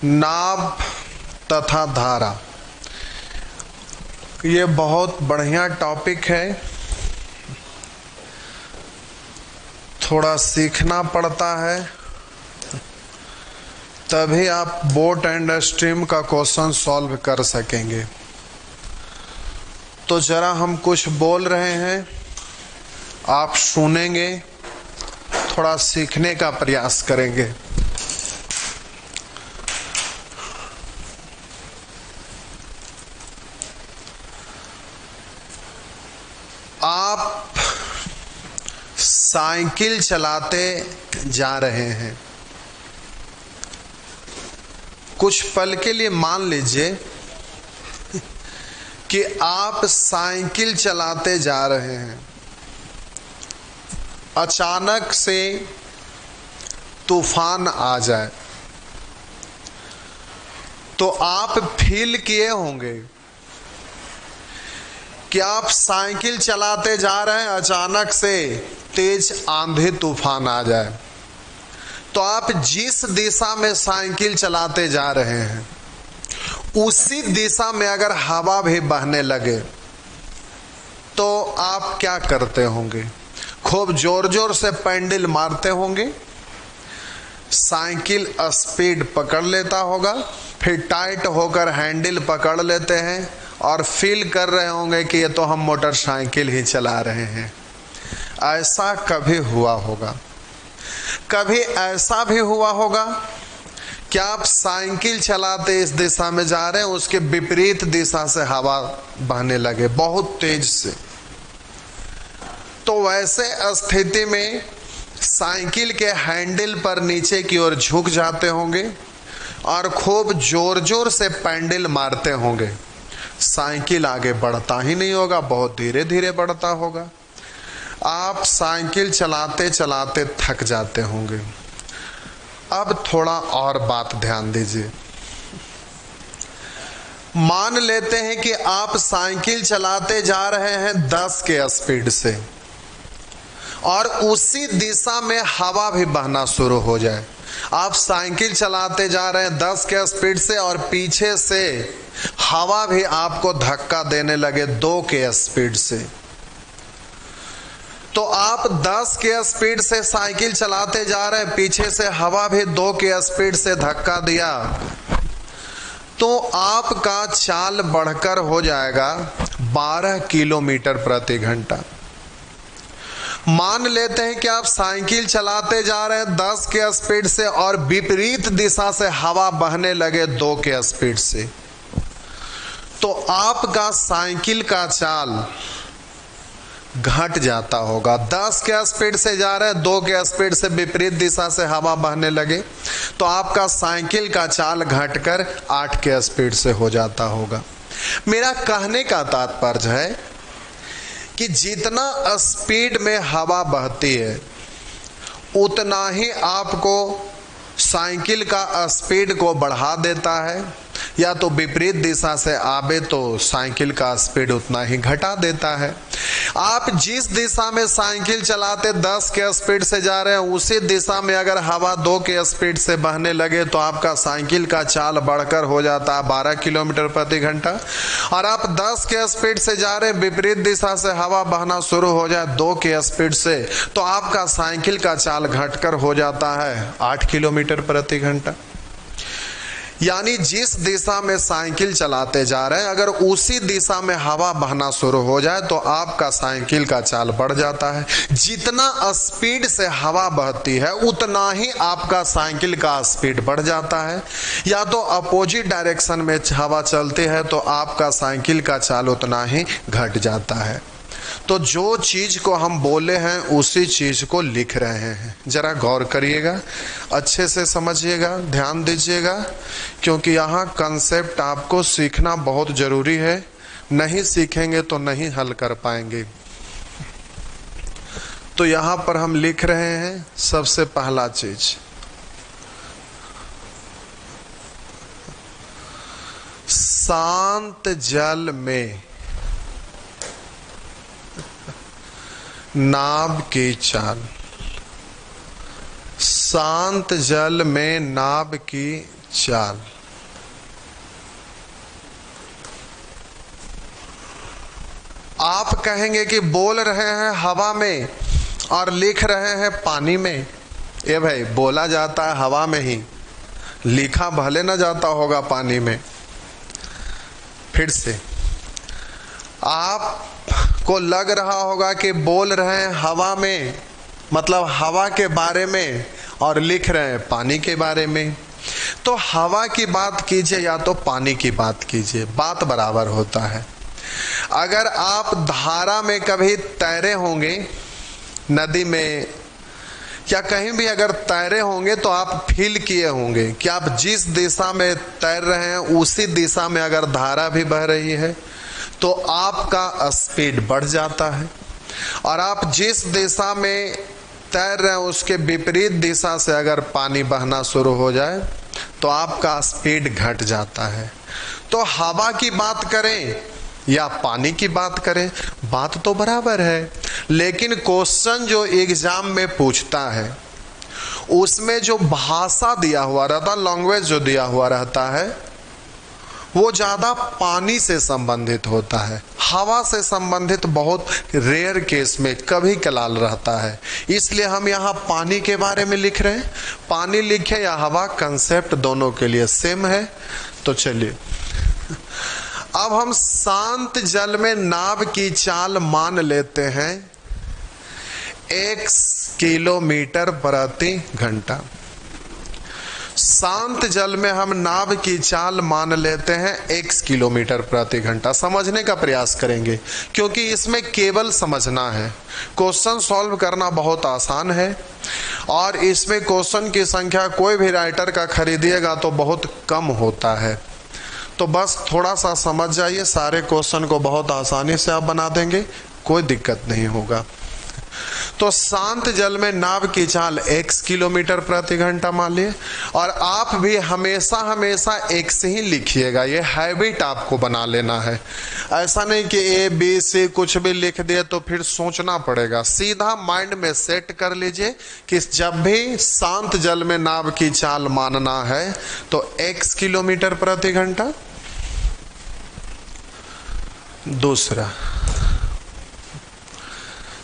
नाभ तथा धारा, ये बहुत बढ़िया टॉपिक है। थोड़ा सीखना पड़ता है तभी आप बोट एंड स्ट्रीम का क्वेश्चन सॉल्व कर सकेंगे। तो जरा हम कुछ बोल रहे हैं, आप सुनेंगे, थोड़ा सीखने का प्रयास करेंगे। आप साइकिल चलाते जा रहे हैं। कुछ पल के लिए मान लीजिए कि आप साइकिल चलाते जा रहे हैं। अचानक से तूफान आ जाए तो आप फील किए होंगे कि आप साइकिल चलाते जा रहे हैं, अचानक से तेज आंधी तूफान आ जाए तो आप जिस दिशा में साइकिल चलाते जा रहे हैं उसी दिशा में अगर हवा भी बहने लगे तो आप क्या करते होंगे? खूब जोर जोर से पैडल मारते होंगे, साइकिल स्पीड पकड़ लेता होगा, फिर टाइट होकर हैंडल पकड़ लेते हैं और फील कर रहे होंगे कि ये तो हम मोटरसाइकिल ही चला रहे हैं। ऐसा कभी हुआ होगा? कभी ऐसा भी हुआ होगा कि आप साइकिल चलाते इस दिशा में जा रहे हैं, उसके विपरीत दिशा से हवा बहने लगे बहुत तेज से, तो वैसे स्थिति में साइकिल के हैंडल पर नीचे की ओर झुक जाते होंगे और खूब जोर जोर से पैडल मारते होंगे। साइकिल आगे बढ़ता ही नहीं होगा, बहुत धीरे धीरे बढ़ता होगा। आप साइकिल चलाते चलाते थक जाते होंगे। अब थोड़ा और बात ध्यान दीजिए। मान लेते हैं कि आप साइकिल चलाते जा रहे हैं 10 के स्पीड से और उसी दिशा में हवा भी बहना शुरू हो जाए। आप साइकिल चलाते जा रहे हैं 10 के स्पीड से और पीछे से हवा भी आपको धक्का देने लगे 2 के स्पीड से, तो आप 10 के स्पीड से साइकिल चलाते जा रहे हैं, पीछे से हवा भी 2 के स्पीड से धक्का दिया तो आपका चाल बढ़कर हो जाएगा 12 किलोमीटर प्रति घंटा। मान लेते हैं कि आप साइकिल चलाते जा रहे हैं 10 के स्पीड से और विपरीत दिशा से हवा बहने लगे 2 के स्पीड से, तो आपका साइकिल का चाल घट जाता होगा। 10 के स्पीड से जा रहे हैं, 2 के स्पीड से विपरीत दिशा से हवा बहने लगे तो आपका साइकिल का चाल घटकर 8 के स्पीड से हो जाता होगा। मेरा कहने का तात्पर्य है कि जितना स्पीड में हवा बहती है उतना ही आपको साइकिल का स्पीड को बढ़ा देता है, या तो विपरीत दिशा से आवे तो साइकिल का स्पीड उतना ही घटा देता है। आप जिस दिशा में साइकिल चलाते 10 के स्पीड से जा रहे हैं उसी दिशा में अगर हवा 2 के स्पीड से बहने लगे तो आपका साइकिल का चाल बढ़कर हो जाता है 12 किलोमीटर प्रति घंटा, और आप 10 के स्पीड से जा रहे हैं, विपरीत दिशा से हवा बहना शुरू हो जाए 2 के स्पीड से तो आपका साइकिल का चाल घटकर हो जाता है 8 किलोमीटर प्रति घंटा। यानी जिस दिशा में साइकिल चलाते जा रहे हैं अगर उसी दिशा में हवा बहना शुरू हो जाए तो आपका साइकिल का चाल बढ़ जाता है। जितना स्पीड से हवा बहती है उतना ही आपका साइकिल का स्पीड बढ़ जाता है, या तो अपोजिट डायरेक्शन में हवा चलती है तो आपका साइकिल का चाल उतना ही घट जाता है। तो जो चीज को हम बोले हैं उसी चीज को लिख रहे हैं। जरा गौर करिएगा, अच्छे से समझिएगा, ध्यान दीजिएगा, क्योंकि यहाँ कंसेप्ट आपको सीखना बहुत जरूरी है। नहीं सीखेंगे तो नहीं हल कर पाएंगे। तो यहाँ पर हम लिख रहे हैं सबसे पहला चीज, शांत जल में नाव की चाल। शांत जल में नाव की चाल। आप कहेंगे कि बोल रहे हैं हवा में और लिख रहे हैं पानी में। ये भाई, बोला जाता है हवा में ही, लिखा भले न जाता होगा पानी में। फिर से आपको लग रहा होगा कि बोल रहे हैं हवा में, मतलब हवा के बारे में, और लिख रहे हैं पानी के बारे में। तो हवा की बात कीजिए या तो पानी की बात कीजिए, बात बराबर होता है। अगर आप धारा में कभी तैरे होंगे, नदी में या कहीं भी अगर तैरे होंगे, तो आप फील किए होंगे कि आप जिस दिशा में तैर रहे हैं उसी दिशा में अगर धारा भी बह रही है तो आपका स्पीड बढ़ जाता है, और आप जिस दिशा में तैर रहे हैं उसके विपरीत दिशा से अगर पानी बहना शुरू हो जाए तो आपका स्पीड घट जाता है। तो हवा की बात करें या पानी की बात करें, बात तो बराबर है, लेकिन क्वेश्चन जो एग्जाम में पूछता है उसमें जो भाषा दिया हुआ रहता, लैंग्वेज जो दिया हुआ रहता है, वो ज्यादा पानी से संबंधित होता है। हवा से संबंधित बहुत रेयर केस में कभी कलाल रहता है, इसलिए हम यहाँ पानी के बारे में लिख रहे हैं। पानी लिखे या हवा, कंसेप्ट दोनों के लिए सेम है। तो चलिए अब हम शांत जल में नाव की चाल मान लेते हैं 1 किलोमीटर प्रति घंटा। शांत जल में हम नाव की चाल मान लेते हैं 1 किलोमीटर प्रति घंटा। समझने का प्रयास करेंगे क्योंकि इसमें केवल समझना है, क्वेश्चन सॉल्व करना बहुत आसान है, और इसमें क्वेश्चन की संख्या कोई भी राइटर का खरीदिएगा तो बहुत कम होता है। तो बस थोड़ा सा समझ जाइए, सारे क्वेश्चन को बहुत आसानी से आप बना देंगे, कोई दिक्कत नहीं होगा। तो शांत जल में नाव की चाल 1 किलोमीटर प्रति घंटा मान लिए, और आप भी हमेशा हमेशा एक से ही लिखिएगा, ये हैबिट आपको बना लेना है। ऐसा नहीं कि ए बी सी कुछ भी लिख दिए तो फिर सोचना पड़ेगा, सीधा माइंड में सेट कर लीजिए कि जब भी शांत जल में नाव की चाल मानना है तो 1 किलोमीटर प्रति घंटा। दूसरा,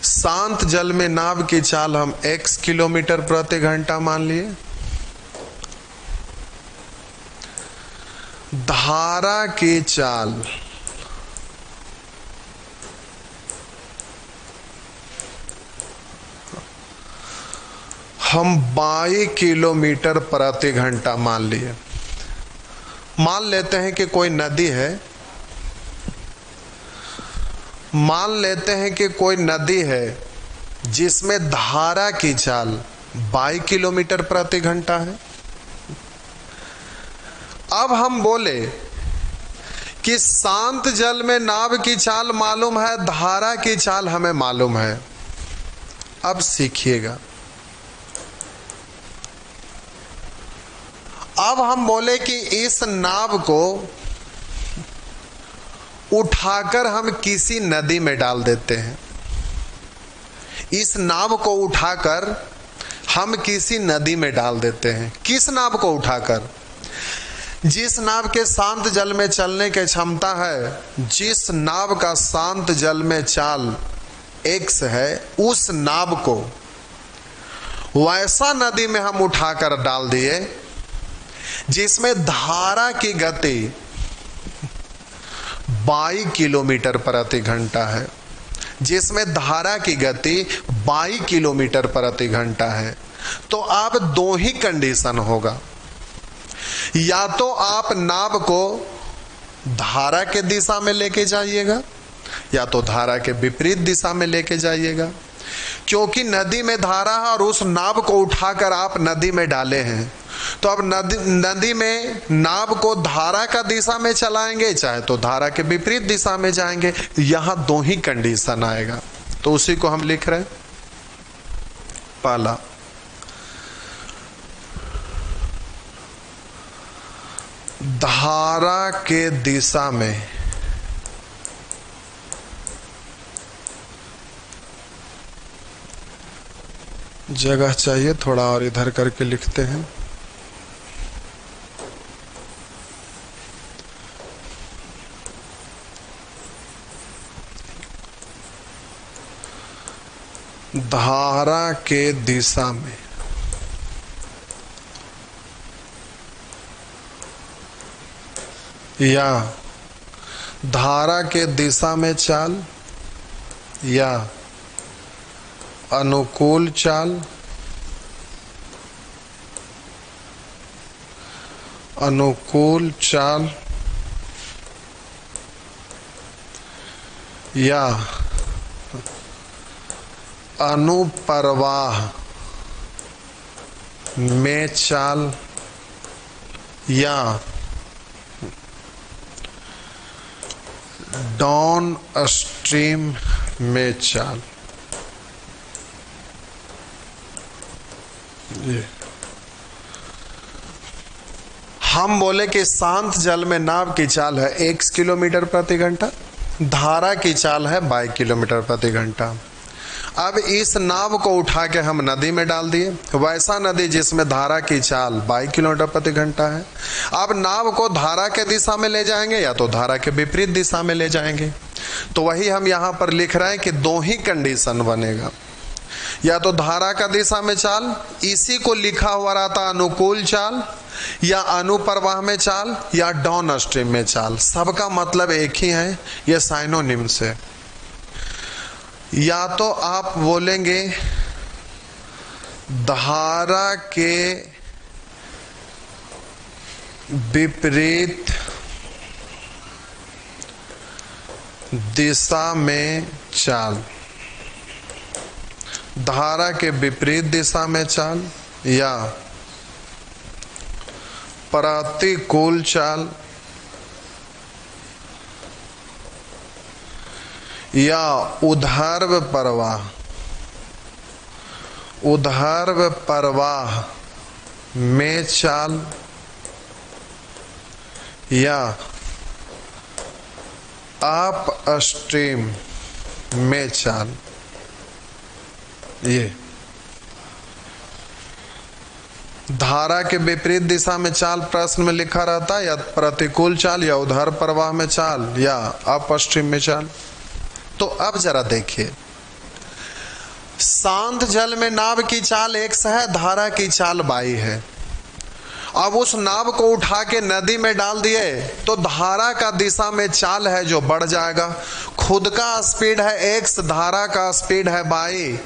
शांत जल में नाव की चाल हम 1 किलोमीटर प्रति घंटा मान लिए। धारा की चाल हम 22 किलोमीटर प्रति घंटा मान लिए। मान लेते हैं कि कोई नदी है, मान लेते हैं कि कोई नदी है जिसमें धारा की चाल 22 किलोमीटर प्रति घंटा है। अब हम बोले कि शांत जल में नाव की चाल मालूम है, धारा की चाल हमें मालूम है। अब सीखिएगा, अब हम बोले कि इस नाव को उठाकर हम किसी नदी में डाल देते हैं। इस नाव को उठाकर हम किसी नदी में डाल देते हैं। किस नाव को उठाकर? जिस नाव के शांत जल में चलने की क्षमता है, जिस नाव का शांत जल में चाल x है, उस नाव को वैसा नदी में हम उठाकर डाल दिए जिसमें धारा की गति 22 किलोमीटर प्रति घंटा है, जिसमें धारा की गति 22 किलोमीटर प्रति घंटा है। तो आप दो ही कंडीशन होगा, या तो आप नाव को धारा के दिशा में लेके जाइएगा या तो धारा के विपरीत दिशा में लेके जाइएगा, क्योंकि नदी में धारा है और उस नाव को उठाकर आप नदी में डाले हैं। तो अब नदी में नाव को धारा का दिशा में चलाएंगे, चाहे तो धारा के विपरीत दिशा में जाएंगे। यहां दो ही कंडीशन आएगा, तो उसी को हम लिख रहे हैं। पहला, धारा के दिशा में जगह चाहिए, थोड़ा और इधर करके लिखते हैं। धारा के दिशा में या धारा के दिशा में चाल या अनुकूल चाल, अनुकूल चाल या अनुप्रवाह में चाल या डाउन स्ट्रीम में चाल। ये हम बोले कि शांत जल में नाव की चाल है 1 किलोमीटर प्रति घंटा, धारा की चाल है 22 किलोमीटर प्रति घंटा। अब इस नाव को उठा के हम नदी में डाल दिए, वैसा नदी जिसमें धारा की चाल 22 किलोमीटर प्रति घंटा है। अब नाव को धारा के दिशा में ले जाएंगे या तो धारा के विपरीत दिशा में ले जाएंगे। तो वही हम यहाँ पर लिख रहे हैं कि दो ही कंडीशन बनेगा, या तो धारा का दिशा में चाल, इसी को लिखा हुआ रहता अनुकूल चाल, या अनुप्रवाह में चाल, या डाउन स्ट्रीम में चाल। सबका मतलब एक ही है, ये साइनोनिम्स है। या तो आप बोलेंगे धारा के विपरीत दिशा में चाल, धारा के विपरीत दिशा में चाल, या प्रतिकूल चाल, या ऊर्ध्व प्रवाह, ऊर्ध्व प्रवाह में चाल, या अप स्ट्रीम में चाल। ये धारा के विपरीत दिशा में चाल प्रश्न में लिखा रहता है, या प्रतिकूल चाल, या ऊर्ध्व प्रवाह में चाल, या अप स्ट्रीम में चाल। तो अब जरा देखिए, शांत जल में नाव की चाल 1 है, धारा की चाल 22 है। अब उस नाव को उठा के नदी में डाल दिए तो धारा का दिशा में चाल है जो बढ़ जाएगा। खुद का स्पीड है x, धारा का स्पीड है 22,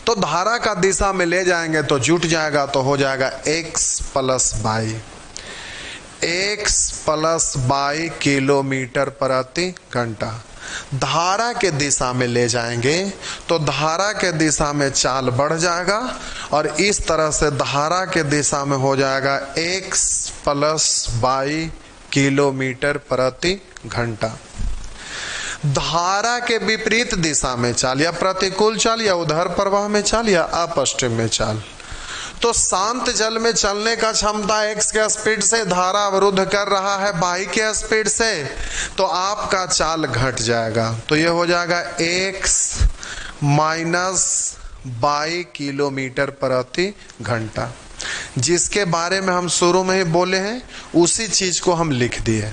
तो धारा का दिशा में ले जाएंगे तो जुट जाएगा, तो हो जाएगा x + 22, x + 22 किलोमीटर प्रति घंटा। धारा के दिशा में ले जाएंगे तो धारा के दिशा में चाल बढ़ जाएगा, और इस तरह से धारा के दिशा में हो जाएगा x + 22 किलोमीटर प्रति घंटा। धारा के विपरीत दिशा में चाल, या प्रतिकूल चाल, या ऊर्ध्व प्रवाह में चाल, या अप स्ट्रीम में चाल। तो शांत जल में चलने का क्षमता x के स्पीड से धारा अवरुद्ध कर रहा है 22 के स्पीड से, तो आपका चाल घट जाएगा। तो ये हो जाएगा x - 22 किलोमीटर प्रति घंटा। जिसके बारे में हम शुरू में ही बोले हैं उसी चीज को हम लिख दिए।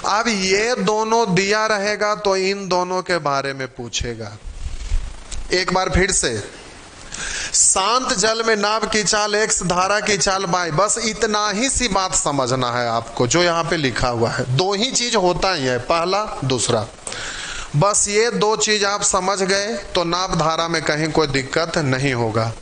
अब ये दोनों दिया रहेगा तो इन दोनों के बारे में पूछेगा। एक बार फिर से, शांत जल में नाव की चाल x, धारा की चाल y, बस इतना ही सी बात समझना है आपको जो यहाँ पे लिखा हुआ है। दो ही चीज होता ही है, पहला दूसरा, बस ये दो चीज आप समझ गए तो नाव धारा में कहीं कोई दिक्कत नहीं होगा।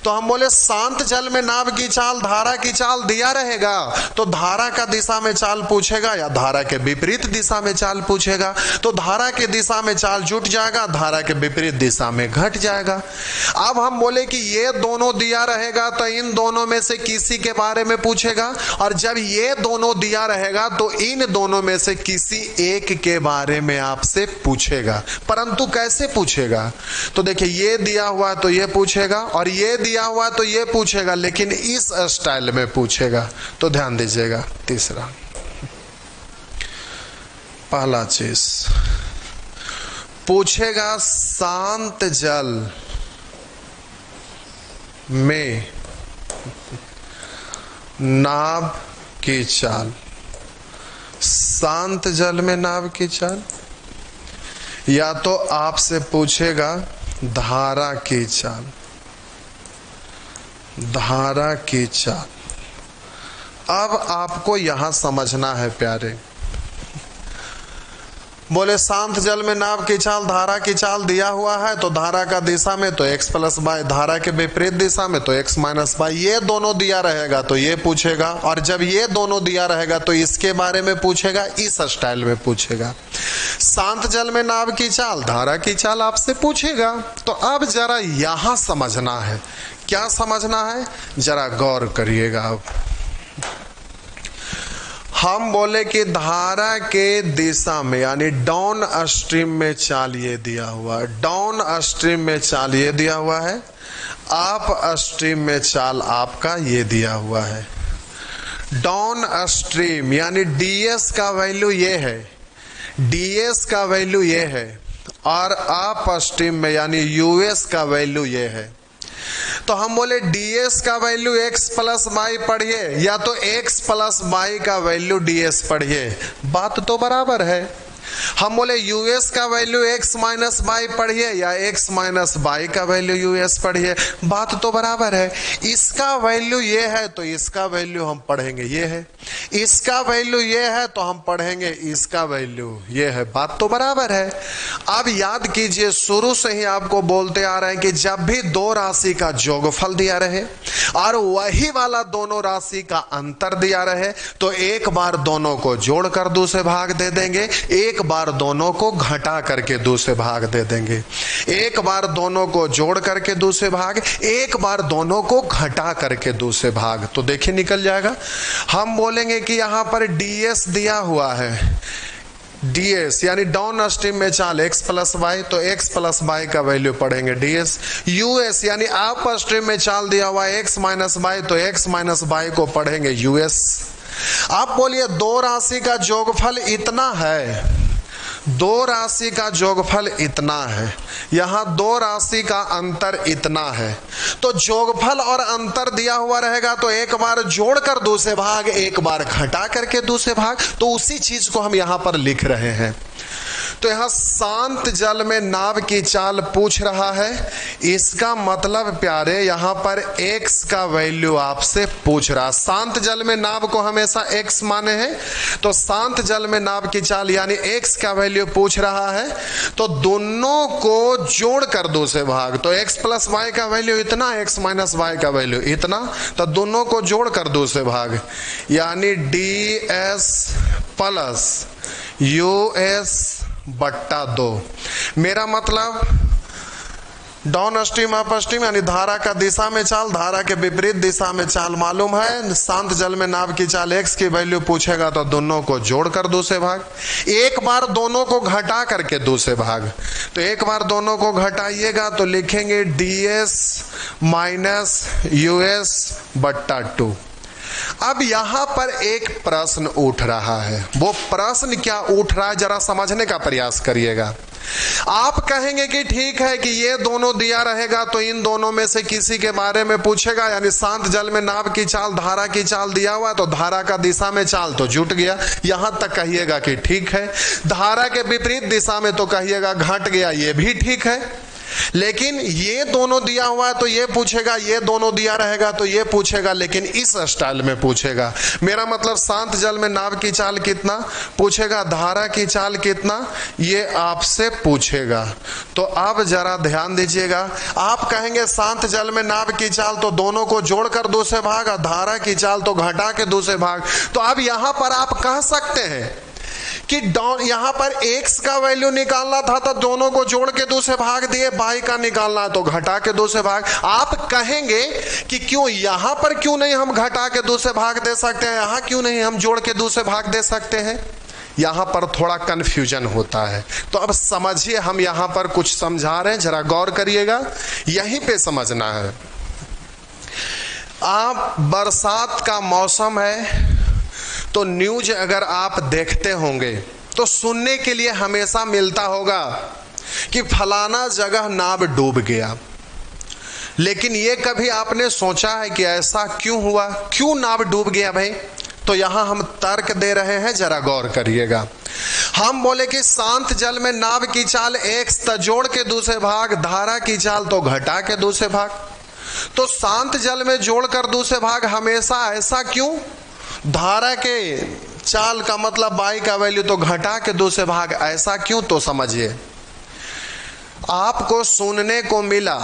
तो हम बोले शांत जल में नाव की चाल, धारा की चाल दिया रहेगा तो धारा का दिशा में चाल पूछेगा या धारा के विपरीत दिशा में चाल पूछेगा। तो धारा के दिशा में चाल जुट जाएगा, धारा के विपरीत दिशा में घट जाएगा। अब हम बोले कि ये दोनों दिया रहेगा तो इन दोनों में से किसी के बारे में पूछेगा, और जब ये दोनों दिया रहेगा तो इन दोनों में से किसी एक के बारे में आपसे पूछेगा। परंतु कैसे पूछेगा? तो देखिए, ये दिया हुआ तो ये पूछेगा और ये दिया हुआ तो ये पूछेगा, लेकिन इस स्टाइल में पूछेगा। तो ध्यान दीजिएगा, तीसरा, पहला चीज पूछेगा शांत जल में नाव की चाल। शांत जल में नाव की चाल, या तो आपसे पूछेगा धारा की चाल, धारा की चाल। अब आपको यहां समझना है प्यारे, बोले शांत जल में नाव की चाल, धारा की चाल दिया हुआ है, तो धारा का दिशा में तो x प्लस बाई, धारा के विपरीत दिशा में तो x माइनस बाई। ये दोनों दिया रहेगा तो ये पूछेगा, और जब ये दोनों दिया रहेगा तो इसके बारे में पूछेगा, इस स्टाइल में पूछेगा। शांत जल में नाव की चाल, धारा की चाल आपसे पूछेगा। तो अब जरा यहां समझना है, क्या समझना है, जरा गौर करिएगा। अब हम बोले कि धारा के दिशा में यानी डाउन स्ट्रीम में चाल ये दिया हुआ है, डाउन स्ट्रीम में चाल ये दिया हुआ है, अप स्ट्रीम में चाल आपका ये दिया हुआ है। डाउन स्ट्रीम यानी ds का वैल्यू ये है, ds का वैल्यू ये है, और अप स्ट्रीम में यानी us का वैल्यू ये है। तो हम बोले ds का वैल्यू x प्लस बाई पढ़िए, या तो x प्लस बाई का वैल्यू ds पढ़िए, बात तो बराबर है। हम बोले us का वैल्यू x माइनस बाई पढ़िए, या x माइनस बाई का वैल्यू us पढ़िए, बात तो बराबर है। इसका वैल्यू ये है तो इसका वैल्यू हम पढ़ेंगे ये है, इसका वैल्यू ये है तो हम पढ़ेंगे इसका वैल्यू ये है, बात तो बराबर है। अब याद कीजिए, शुरू से ही आपको बोलते आ रहे हैं कि जब भी दो राशि का जोगफल दिया रहे और वही वाला दोनों राशि का अंतर दिया रहे, तो एक बार दोनों को जोड़कर दूसरे भाग दे देंगे, एक बार दोनों को घटा करके दूसरे भाग दे देंगे, एक बार दोनों को जोड़ करके दूसरे भाग, एक बार दोनों को घटा करके दूसरे भाग। तो देखिए निकल जाएगा। हम बोलेंगे कि यहां पर ds दिया हुआ है, ds यानी डाउन स्ट्रीम में चाल x प्लस बाई, तो x प्लस बाई का वैल्यू पढ़ेंगे ds। us यानी अप स्ट्रीम में चाल दिया हुआ है x माइनस बाई, तो x माइनस बाई को पढ़ेंगे us। आप बोलिए दो राशि का जोगफल इतना है, दो राशि का जोगफल इतना है, यहां दो राशि का अंतर इतना है, तो जोगफल और अंतर दिया हुआ रहेगा तो एक बार जोड़कर दूसरे भाग, एक बार घटा करके दूसरे भाग, तो उसी चीज को हम यहां पर लिख रहे हैं। तो यहां शांत जल में नाव की चाल पूछ रहा है, इसका मतलब प्यारे यहां पर x का वैल्यू आपसे पूछ रहा है। शांत जल में नाव को हमेशा x माने हैं, तो शांत जल में नाव की चाल यानी x का वैल्यू पूछ रहा है, तो दोनों को जोड़कर दूसरे भाग, तो x प्लस वाई का वैल्यू इतना, x माइनस वाई का वैल्यू इतना, तो दोनों को जोड़कर दूसरे भाग, यानी ds प्लस us बट्टा 2। मेरा मतलब डाउन स्ट्रीम अप स्ट्रीम यानी धारा का दिशा में चाल, धारा के विपरीत दिशा में चाल मालूम है। शांत जल में नाव की चाल x की वैल्यू पूछेगा तो दोनों को जोड़कर दूसरे भाग, एक बार दोनों को घटा करके दूसरे भाग, तो एक बार दोनों को घटाइएगा तो लिखेंगे ds माइनस us बट्टा 2। अब यहां पर एक प्रश्न उठ रहा है, वो प्रश्न क्या उठ रहा है जरा समझने का प्रयास करिएगा। आप कहेंगे कि ठीक है कि ये दोनों दिया रहेगा तो इन दोनों में से किसी के बारे में पूछेगा, यानी शांत जल में नाव की चाल, धारा की चाल दिया हुआ तो धारा का दिशा में चाल तो जुट गया, यहां तक कहिएगा कि ठीक है। धारा के विपरीत दिशा में तो कहिएगा घट गया, ये भी ठीक है। लेकिन ये दोनों दिया हुआ है तो ये पूछेगा, ये दोनों दिया रहेगा तो ये पूछेगा, लेकिन इस स्टाइल में पूछेगा। मेरा मतलब शांत जल में नाव की चाल कितना पूछेगा, धारा की चाल कितना, ये आपसे पूछेगा। तो अब जरा ध्यान दीजिएगा, आप कहेंगे शांत जल में नाव की चाल तो दोनों को जोड़कर दूसरे भाग, धारा की चाल तो घटा के दूसरे भाग। तो अब यहां पर आप कह सकते हैं कि यहां पर x का वैल्यू निकालना था तो दोनों को जोड़ के दूसरे भाग दिए, y का निकालना है तो घटा के दूसरे भाग। आप कहेंगे कि क्यों यहां पर क्यों नहीं हम घटा के दूसरे भाग दे सकते हैं, यहां क्यों नहीं हम जोड़ के दूसरे भाग दे सकते हैं। यहां पर थोड़ा कंफ्यूजन होता है, तो अब समझिए हम यहां पर कुछ समझा रहे हैं, जरा गौर करिएगा, यहीं पे समझना है। आप बरसात का मौसम है तो न्यूज अगर आप देखते होंगे तो सुनने के लिए हमेशा मिलता होगा कि फलाना जगह नाव डूब गया, लेकिन ये कभी आपने सोचा है कि ऐसा क्यों हुआ, क्यों नाव डूब गया भाई? तो यहां हम तर्क दे रहे हैं, जरा गौर करिएगा। हम बोले कि शांत जल में नाव की चाल x जोड़ के दूसरे भाग, धारा की चाल तो घटा के दूसरे भाग। तो शांत जल में जोड़कर दूसरे भाग हमेशा ऐसा क्यों? धारा के चाल का मतलब y का वैल्यू तो घटा के दूसरे भाग, ऐसा क्यों? तो समझिए, आपको सुनने को मिला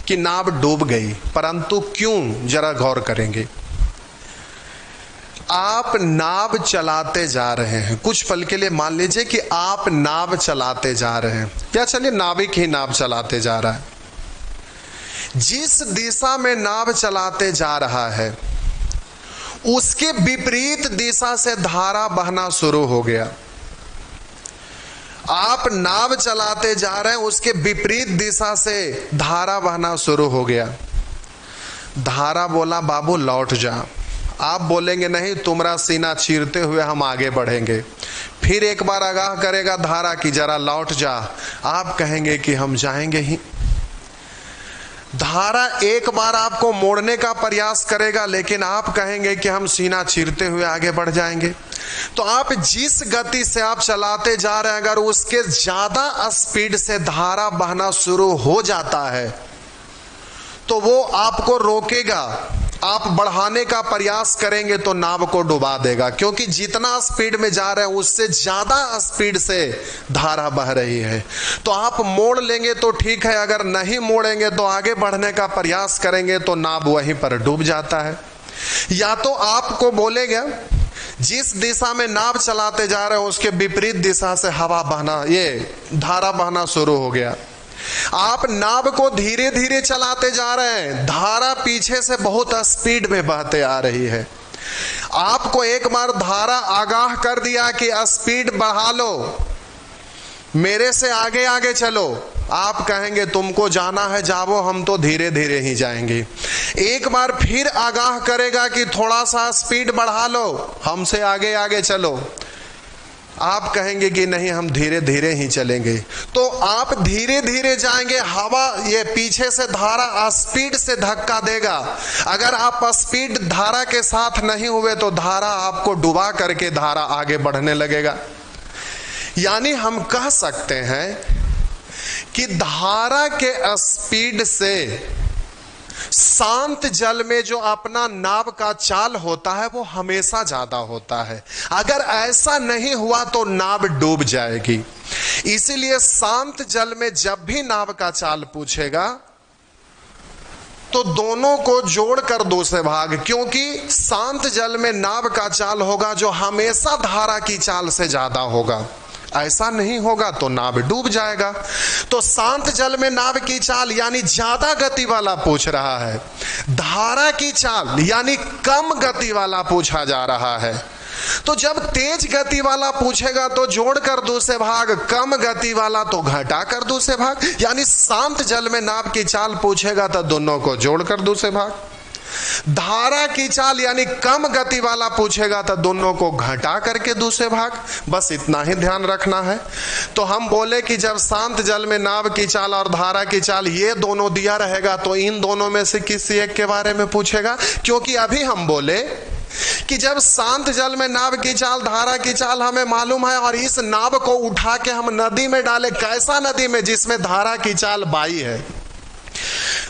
कि नाव डूब गई, परंतु क्यों, जरा गौर करेंगे। आप नाव चलाते जा रहे हैं, कुछ पल के लिए मान लीजिए कि आप नाव चलाते जा रहे हैं, या चलिए नाविक ही नाव चलाते जा रहा है। जिस दिशा में नाव चलाते जा रहा है उसके विपरीत दिशा से धारा बहना शुरू हो गया। आप नाव चलाते जा रहे हैं, उसके विपरीत दिशा से धारा बहना शुरू हो गया। धारा बोला बाबू लौट जा। आप बोलेंगे नहीं, तुम्हारा सीना चीरते हुए हम आगे बढ़ेंगे। फिर एक बार आगाह करेगा धारा की, जरा लौट जा। आप कहेंगे कि हम जाएंगे ही। धारा एक बार आपको मोड़ने का प्रयास करेगा, लेकिन आप कहेंगे कि हम सीना चीरते हुए आगे बढ़ जाएंगे। तो आप जिस गति से आप चलाते जा रहे हैं, अगर उसके ज्यादा स्पीड से धारा बहना शुरू हो जाता है तो वो आपको रोकेगा। आप बढ़ाने का प्रयास करेंगे तो नाव को डुबा देगा, क्योंकि जितना स्पीड में जा रहे हैं उससे ज्यादा स्पीड से धारा बह रही है। तो आप मोड़ लेंगे तो ठीक है, अगर नहीं मोड़ेंगे तो आगे बढ़ने का प्रयास करेंगे तो नाव वहीं पर डूब जाता है। या तो आपको बोलेगा जिस दिशा में नाव चलाते जा रहे हैं उसके विपरीत दिशा से हवा बहना, ये धारा बहना शुरू हो गया। आप नाव को धीरे धीरे चलाते जा रहे हैं, धारा पीछे से बहुत स्पीड में बहते आ रही है। आपको एक बार धारा आगाह कर दिया कि स्पीड बढ़ा लो, मेरे से आगे आगे चलो। आप कहेंगे तुमको जाना है जाओ, हम तो धीरे धीरे ही जाएंगे। एक बार फिर आगाह करेगा कि थोड़ा सा स्पीड बढ़ा लो, हमसे आगे आगे चलो। आप कहेंगे कि नहीं, हम धीरे धीरे ही चलेंगे। तो आप धीरे धीरे जाएंगे, हवा ये पीछे से धारा स्पीड से धक्का देगा। अगर आप स्पीड धारा के साथ नहीं हुए तो धारा आपको डुबा करके धारा आगे बढ़ने लगेगा। यानी हम कह सकते हैं कि धारा के स्पीड से शांत जल में जो अपना नाव का चाल होता है वो हमेशा ज्यादा होता है। अगर ऐसा नहीं हुआ तो नाव डूब जाएगी। इसीलिए शांत जल में जब भी नाव का चाल पूछेगा तो दोनों को जोड़कर दूसरे भाग, क्योंकि शांत जल में नाव का चाल होगा जो हमेशा धारा की चाल से ज्यादा होगा। ऐसा नहीं होगा तो नाव डूब जाएगा। तो शांत जल में नाव की चाल यानी ज्यादा गति वाला पूछ रहा है, धारा की चाल यानी कम गति वाला पूछा जा रहा है। तो जब तेज गति वाला पूछेगा तो जोड़कर दूसरे भाग, कम गति वाला तो घटा कर दूसरे भाग। यानी शांत जल में नाव की चाल पूछेगा तो दोनों को जोड़कर दूसरे भाग। धारा की चाल यानी कम गति वाला पूछेगा तो दोनों को घटा करके दूसरे भाग। बस इतना ही ध्यान रखना है। तो हम बोले कि जब शांत जल में नाव की चाल और धारा की चाल ये दोनों दिया रहेगा तो इन दोनों में से किसी एक के बारे में पूछेगा। क्योंकि अभी हम बोले कि जब शांत जल में नाव की चाल, धारा की चाल हमें मालूम है और इस नाव को उठा के हम नदी में डाले, कैसा नदी में? जिसमें धारा की चाल बाई है।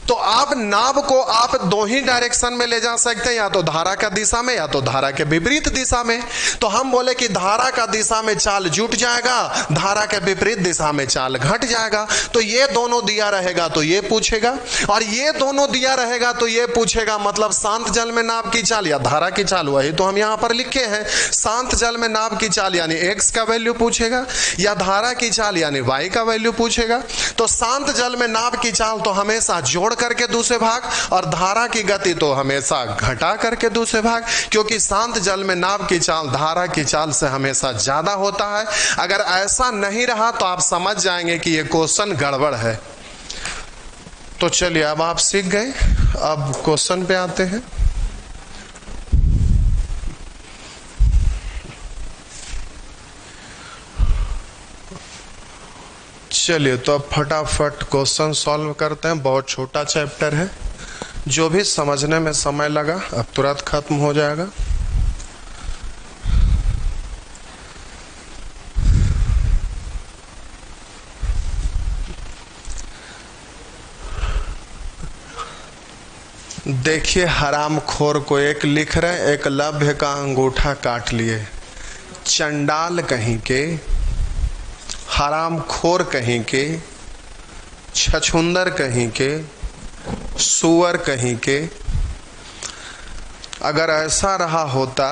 तो आप नाव को आप दो ही डायरेक्शन में ले जा सकते हैं, या तो धारा का दिशा में या तो धारा के विपरीत दिशा में। तो हम बोले कि धारा का दिशा में चाल जुट जाएगा, धारा के विपरीत दिशा में चाल घट जाएगा। तो ये दोनों दिया रहेगा तो ये पूछेगा, और ये दोनों दिया रहेगा तो ये पूछेगा। मतलब शांत जल में नाव की चाल या धारा की चाल, वही तो हम यहाँ पर लिखे हैं। शांत जल में नाव की चाल यानी x का वैल्यू पूछेगा, या धारा की चाल यानी y का वैल्यू पूछेगा। तो शांत जल में नाव की चाल तो हमेशा जोड़ करके दूसरे भाग, और धारा की गति तो हमेशा घटा करके दूसरे भाग, क्योंकि शांत जल में नाव की चाल धारा की चाल से हमेशा ज्यादा होता है। अगर ऐसा नहीं रहा तो आप समझ जाएंगे कि ये क्वेश्चन गड़बड़ है। तो चलिए अब आप सीख गए, अब क्वेश्चन पे आते हैं। चलिए तो अब फटाफट क्वेश्चन सॉल्व करते हैं। बहुत छोटा चैप्टर है, जो भी समझने में समय लगा अब तुरंत खत्म हो जाएगा। देखिए हरामखोर को एक लिख रहे, एकलव्य का अंगूठा काट लिए। चंडाल कहीं के, हरामखोर कहीं के, छछुंदर कहीं के, सुअर कहीं के। अगर ऐसा रहा होता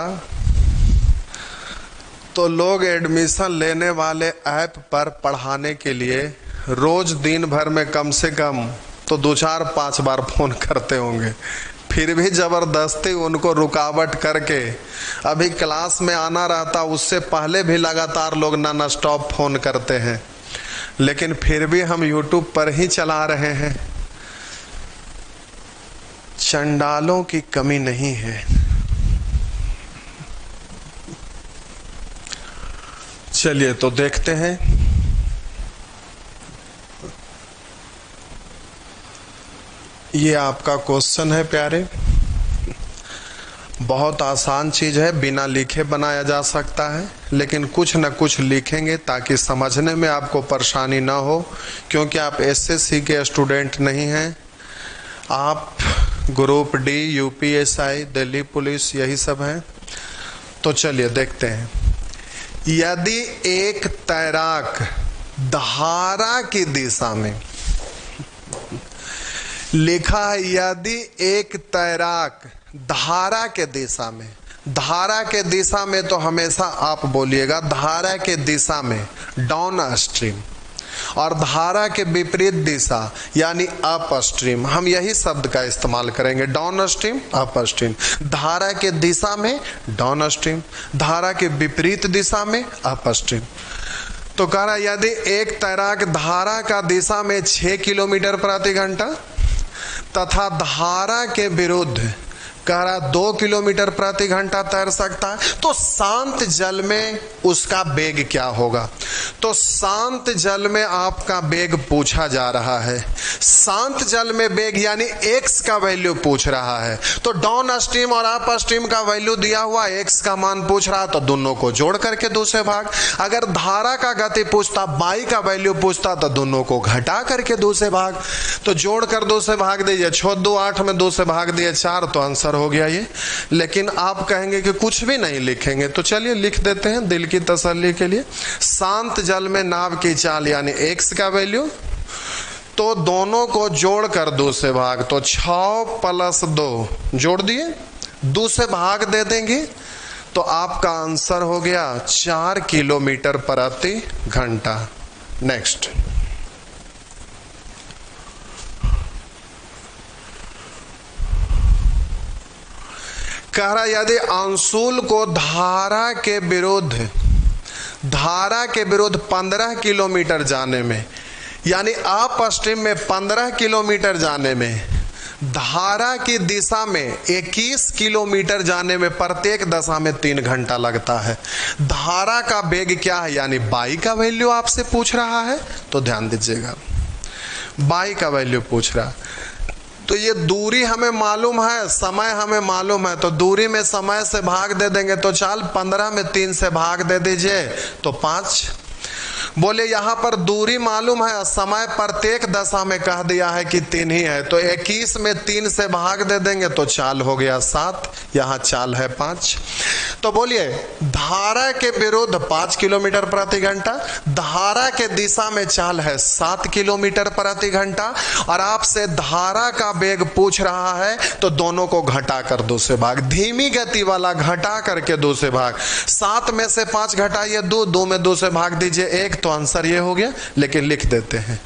तो लोग एडमिशन लेने वाले ऐप पर पढ़ाने के लिए रोज दिन भर में कम से कम तो 2-4-5 बार फोन करते होंगे, फिर भी जबरदस्ती उनको रुकावट करके अभी क्लास में आना रहता, उससे पहले भी लगातार लोग नॉन स्टॉप फोन करते हैं, लेकिन फिर भी हम यूट्यूब पर ही चला रहे हैं। चंडालों की कमी नहीं है। चलिए तो देखते हैं। ये आपका क्वेश्चन है प्यारे, बहुत आसान चीज है, बिना लिखे बनाया जा सकता है, लेकिन कुछ न कुछ लिखेंगे ताकि समझने में आपको परेशानी ना हो, क्योंकि आप एसएससी के स्टूडेंट नहीं हैं, आप group D, UPSI, Delhi police यही सब हैं। तो चलिए देखते हैं। यदि एक तैराक धारा की दिशा में, लिखा है यदि एक तैराक धारा के दिशा में, धारा के दिशा में तो हमेशा आप बोलिएगा धारा के दिशा में डाउन स्ट्रीम, और धारा के विपरीत दिशा यानी अप स्ट्रीम, हम यही शब्द का इस्तेमाल करेंगे, डाउन स्ट्रीम, अप स्ट्रीम। धारा के दिशा में डाउन स्ट्रीम, धारा के विपरीत दिशा में अप स्ट्रीम। तो कह रहा यदि एक तैराक धारा का दिशा में 6 किलोमीटर प्रति घंटा तथा धारा के विरुद्ध कह रहा 2 किलोमीटर प्रति घंटा तैर सकता है, तो शांत जल में उसका वेग क्या होगा? तो शांत जल में आपका वेग पूछा जा रहा है। शांत जल में वेग यानी x का वैल्यू पूछ रहा है, तो डाउन स्ट्रीम और अप स्ट्रीम का वैल्यू दिया हुआ, x का मान पूछ रहा, तो दोनों को जोड़ करके 2 से भाग। अगर धारा का गति पूछता, y का वैल्यू पूछता, तो दोनों को घटा करके 2 से भाग। तो जोड़ कर 2 से भाग दीजिए, 6 2 8 में 2 से भाग दिए 4, तो आंसर हो गया ये। लेकिन आप कहेंगे कि कुछ भी नहीं लिखेंगे, तो चलिए लिख देते हैं दिल की तसल्ली के लिए। शांत जल में नाव की चाल यानी x का वैल्यू, तो दोनों को जोड़कर 2 से भाग, तो 6 + 2 जोड़ दिए, 2 से भाग दे देंगे, तो आपका आंसर हो गया 4 किलोमीटर प्रति घंटा। नेक्स्ट, कह रहा यदि अंशुल को धारा के विरुद्ध 15 किलोमीटर जाने में, यानी अप स्ट्रीम में 15 किलोमीटर जाने में, धारा की दिशा में 21 किलोमीटर जाने में प्रत्येक दशा में 3 घंटा लगता है। धारा का वेग क्या है यानी y का वैल्यू आपसे पूछ रहा है, तो ध्यान दीजिएगा y का वैल्यू पूछ रहा है। तो ये दूरी हमें मालूम है, समय हमें मालूम है, तो दूरी में समय से भाग दे देंगे, तो चाल 15 में 3 से भाग दे दीजिए, तो 5। बोले यहाँ पर दूरी मालूम है, समय प्रत्येक दशा में कह दिया है कि 3 ही है, तो 21 में 3 से भाग दे देंगे, तो चाल हो गया 7, यहाँ चाल है 5। तो बोलिए धारा के विरुद्ध 5 किलोमीटर प्रति घंटा, धारा के दिशा में चाल है 7 किलोमीटर प्रति घंटा, और आपसे धारा का वेग पूछ रहा है, तो दोनों को घटा कर 2 से भाग, धीमी गति वाला घटा करके 2 से भाग। 7 में से 5 घटाइए 2, 2 में 2 से भाग दीजिए 1, तो आंसर ये हो गया। लेकिन लिख देते हैं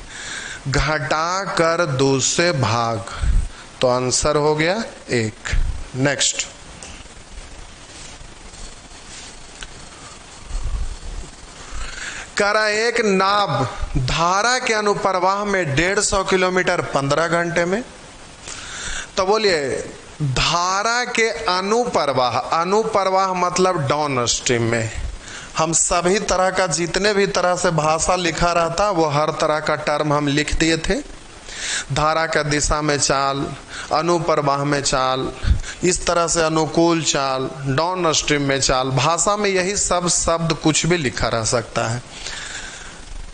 घटा कर 2 से भाग, तो आंसर हो गया 1। नेक्स्ट, करा एक नाव धारा के अनुप्रवाह में 150 किलोमीटर 15 घंटे में, तो बोलिए धारा के अनुप्रवाह मतलब डाउन स्ट्रीम में, हम सभी तरह का जितने भी तरह से भाषा लिखा रहता वो हर तरह का टर्म हम लिख दिए थे। धारा का दिशा में चाल, अनुप्रवाह में चाल, इस तरह से अनुकूल चाल, डाउन स्ट्रीम में चाल, भाषा में यही सब शब्द कुछ भी लिखा रह सकता है।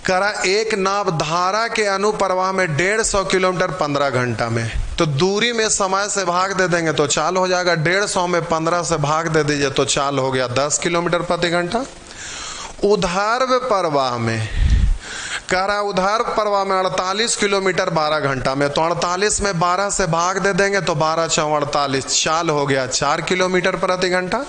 करा एक नाव धारा के अनुप्रवाह में 150 किलोमीटर 15 घंटा में, तो दूरी में समय से भाग दे देंगे तो चाल हो जाएगा। 150 में 15 से भाग दे दीजिए तो चाल हो गया 10 किलोमीटर प्रति घंटा। ऊर्ध्व प्रवाह में कह रहा है, ऊर्ध्व प्रवाह में 48 किलोमीटर 12 घंटा में, तो 48 में 12 से भाग दे देंगे तो 12 × 48, चाल हो गया 4 किलोमीटर प्रति घंटा।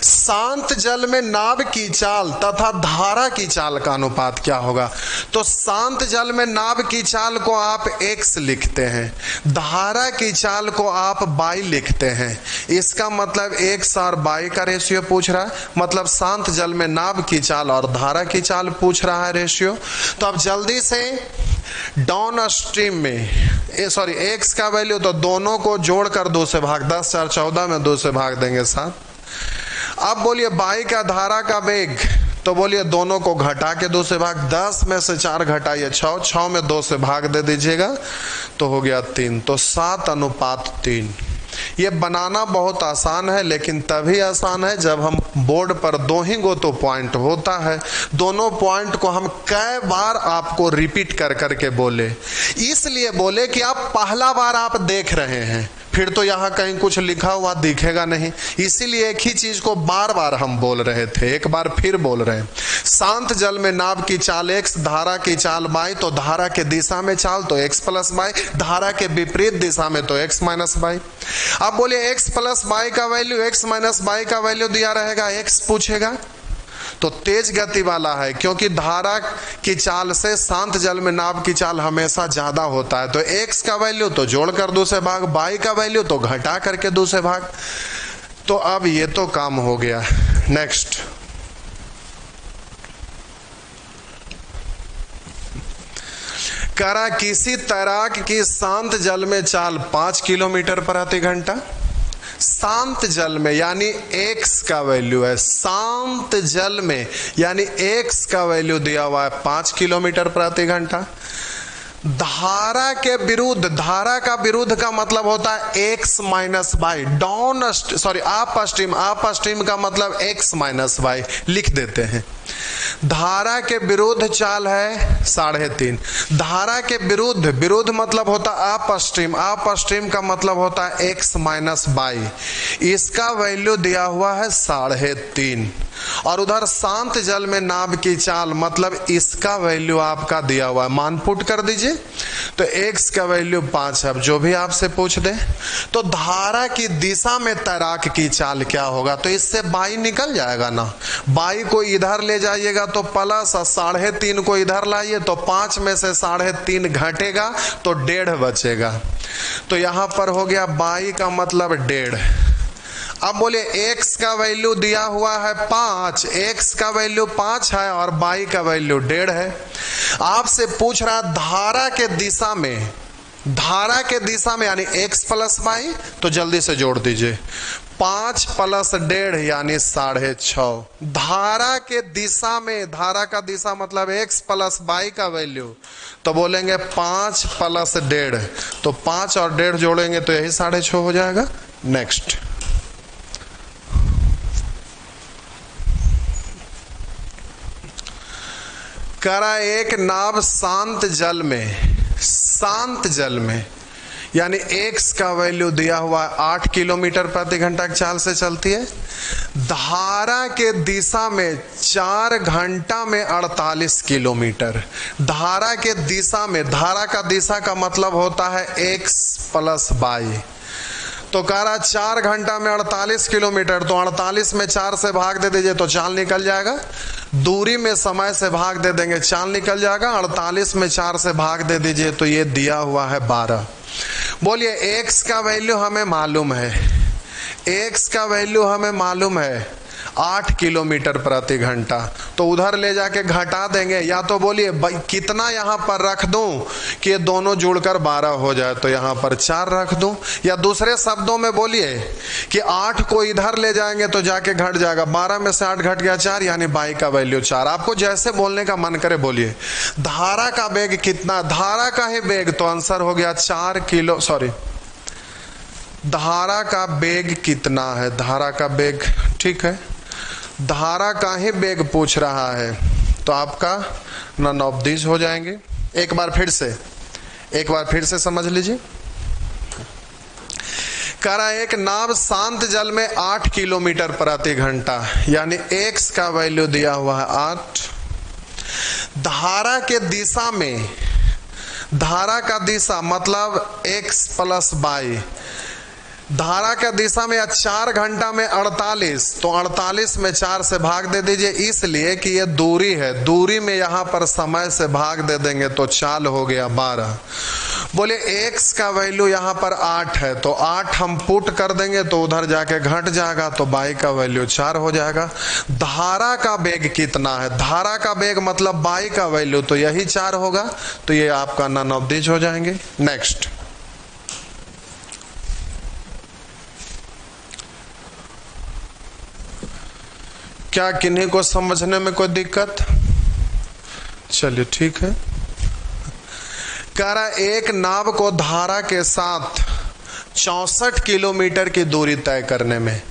शांत जल में नाव की चाल तथा धारा की चाल का अनुपात क्या होगा? तो शांत जल में नाव की चाल को आप x लिखते हैं, धारा की चाल को आप y लिखते हैं। इसका मतलब x और y का रेशियो पूछ रहा है, मतलब शांत जल में नाव की चाल और धारा की चाल पूछ रहा है रेशियो। तो अब जल्दी से डाउन स्ट्रीम में x का वैल्यू तो दोनों को जोड़कर 2 से भाग, 10 × 4 = 14 में 2 से भाग देंगे 7। अब बोलिए y का धारा का वेग, तो बोलिए दोनों को घटा के 2 से भाग, 10 में से 4 घटाइए 6, 6 में 2 से भाग दे दीजिएगा तो हो गया 3, तो 7:3। ये बनाना बहुत आसान है, लेकिन तभी आसान है जब हम बोर्ड पर 2 ही गो तो पॉइंट होता है, दोनों पॉइंट को हम कई बार आपको रिपीट कर करके बोले, इसलिए बोले कि आप पहला बार आप देख रहे हैं, फिर तो यहाँ कहीं कुछ लिखा हुआ दिखेगा नहीं, इसीलिए एक ही चीज को बार बार हम बोल रहे थे, एक बार फिर बोल रहे हैं। शांत जल में नाव की चाल x, धारा की चाल y, तो धारा के दिशा में चाल तो x + y, धारा के विपरीत दिशा में तो x - y। अब बोलिए x + y का वैल्यू, x - y का वैल्यू दिया रहेगा, x पूछेगा तो तेज गति वाला है, क्योंकि धारा की चाल से शांत जल में नाव की चाल हमेशा ज्यादा होता है, तो x का वैल्यू तो जोड़कर 2 से भाग, y का वैल्यू तो घटा करके 2 से भाग। तो अब ये तो काम हो गया। नेक्स्ट, करा किसी तैराक की शांत जल में चाल 5 किलोमीटर प्रति घंटा। शांत जल में यानी x का वैल्यू है, शांत जल में यानी x का वैल्यू दिया हुआ है 5 किलोमीटर प्रति घंटा। धारा के विरुद्ध, धारा का विरुद्ध का मतलब होता है x - y, down sorry up stream का मतलब x - y लिख देते हैं। धारा के विरुद्ध चाल है 3.5, धारा के विरुद्ध मतलब होता है अप स्ट्रीम का मतलब होता है x - y, इसका वैल्यू दिया हुआ है 3.5। और उधर शांत जल में नाव की चाल मतलब इसका वैल्यू आपका दिया हुआ है, मान पुट कर दीजिए तो x का वैल्यू 5। अब जो भी आपसे पूछ दे तो धारा की दिशा में तैराक की चाल क्या होगा, तो इससे y निकल जाएगा ना, y को इधर ले जाइएगा तो प्लस, 3.5 को इधर लाइए तो 5 में से 3.5 घटेगा तो 1.5 बचेगा, तो यहां पर हो गया y का मतलब 1.5। अब बोलिए x का वैल्यू दिया हुआ है 5, x का वैल्यू 5 है और y का वैल्यू 1.5 है। आपसे पूछ रहा धारा के दिशा में, धारा के दिशा में यानी x + y, तो जल्दी से जोड़ दीजिए 5 + 1.5 यानी 6.5। धारा के दिशा में, धारा का दिशा मतलब x + y का वैल्यू, तो बोलेंगे 5 + 1.5, तो 5 और 1.5 जोड़ेंगे तो यही 6.5 हो जाएगा। नेक्स्ट, करा एक नाव शांत जल में यानी x का वैल्यू दिया हुआ है 8 किलोमीटर प्रति घंटा की चाल से चलती है, धारा के दिशा में 4 घंटा में 48 किलोमीटर। धारा के दिशा में, धारा का दिशा का मतलब होता है x + y, तो कह रहा 4 घंटा में 48 किलोमीटर, तो 48 में 4 से भाग दे दीजिए तो चाल निकल जाएगा, दूरी में समय से भाग दे देंगे चाल निकल जाएगा, 48 में 4 से भाग दे दीजिए तो ये दिया हुआ है 12। बोलिए x का वैल्यू हमें मालूम है, x का वैल्यू हमें मालूम है 8 किलोमीटर प्रति घंटा, तो उधर ले जाके घटा देंगे, या तो बोलिए कितना यहाँ पर रख दूं कि ये दोनों जुड़कर 12 हो जाए, तो यहाँ पर 4 रख दूं, या दूसरे शब्दों में बोलिए कि 8 को इधर ले जाएंगे तो जाके घट जाएगा, 12 में से 8 घट गया 4 यानी y का वैल्यू 4। आपको जैसे बोलने का मन करे बोलिए। धारा का वेग कितना, धारा का ही वेग, तो आंसर हो गया 4 किलो, सॉरी धारा का वेग कितना है, धारा का वेग, ठीक है, धारा का ही वेग पूछ रहा है, तो आपका नन ऑफ दिस हो जाएंगे। एक बार फिर से समझ लीजिए। कह रहा है एक नाव शांत जल में 8 किलोमीटर प्रति घंटा, यानी x का वैल्यू दिया हुआ है 8। धारा के दिशा में, धारा का दिशा मतलब x प्लस y, धारा का दिशा में 4 घंटा में 48, तो 48 में 4 से भाग दे दीजिए, इसलिए कि ये दूरी है, दूरी में यहाँ पर समय से भाग दे देंगे तो चाल हो गया 12। बोले x का वैल्यू यहाँ पर 8 है, तो 8 हम पुट कर देंगे तो उधर जाके घट जाएगा, तो y का वैल्यू 4 हो जाएगा। धारा का वेग कितना है, धारा का वेग मतलब y का वैल्यू तो यही 4 होगा, तो ये आपका नन ऑफ दिस हो जाएंगे। नेक्स्ट, क्या किन्हीं को समझने में कोई दिक्कत? चलिए ठीक है। कह रहा एक नाव को धारा के साथ 64 किलोमीटर की दूरी तय करने में,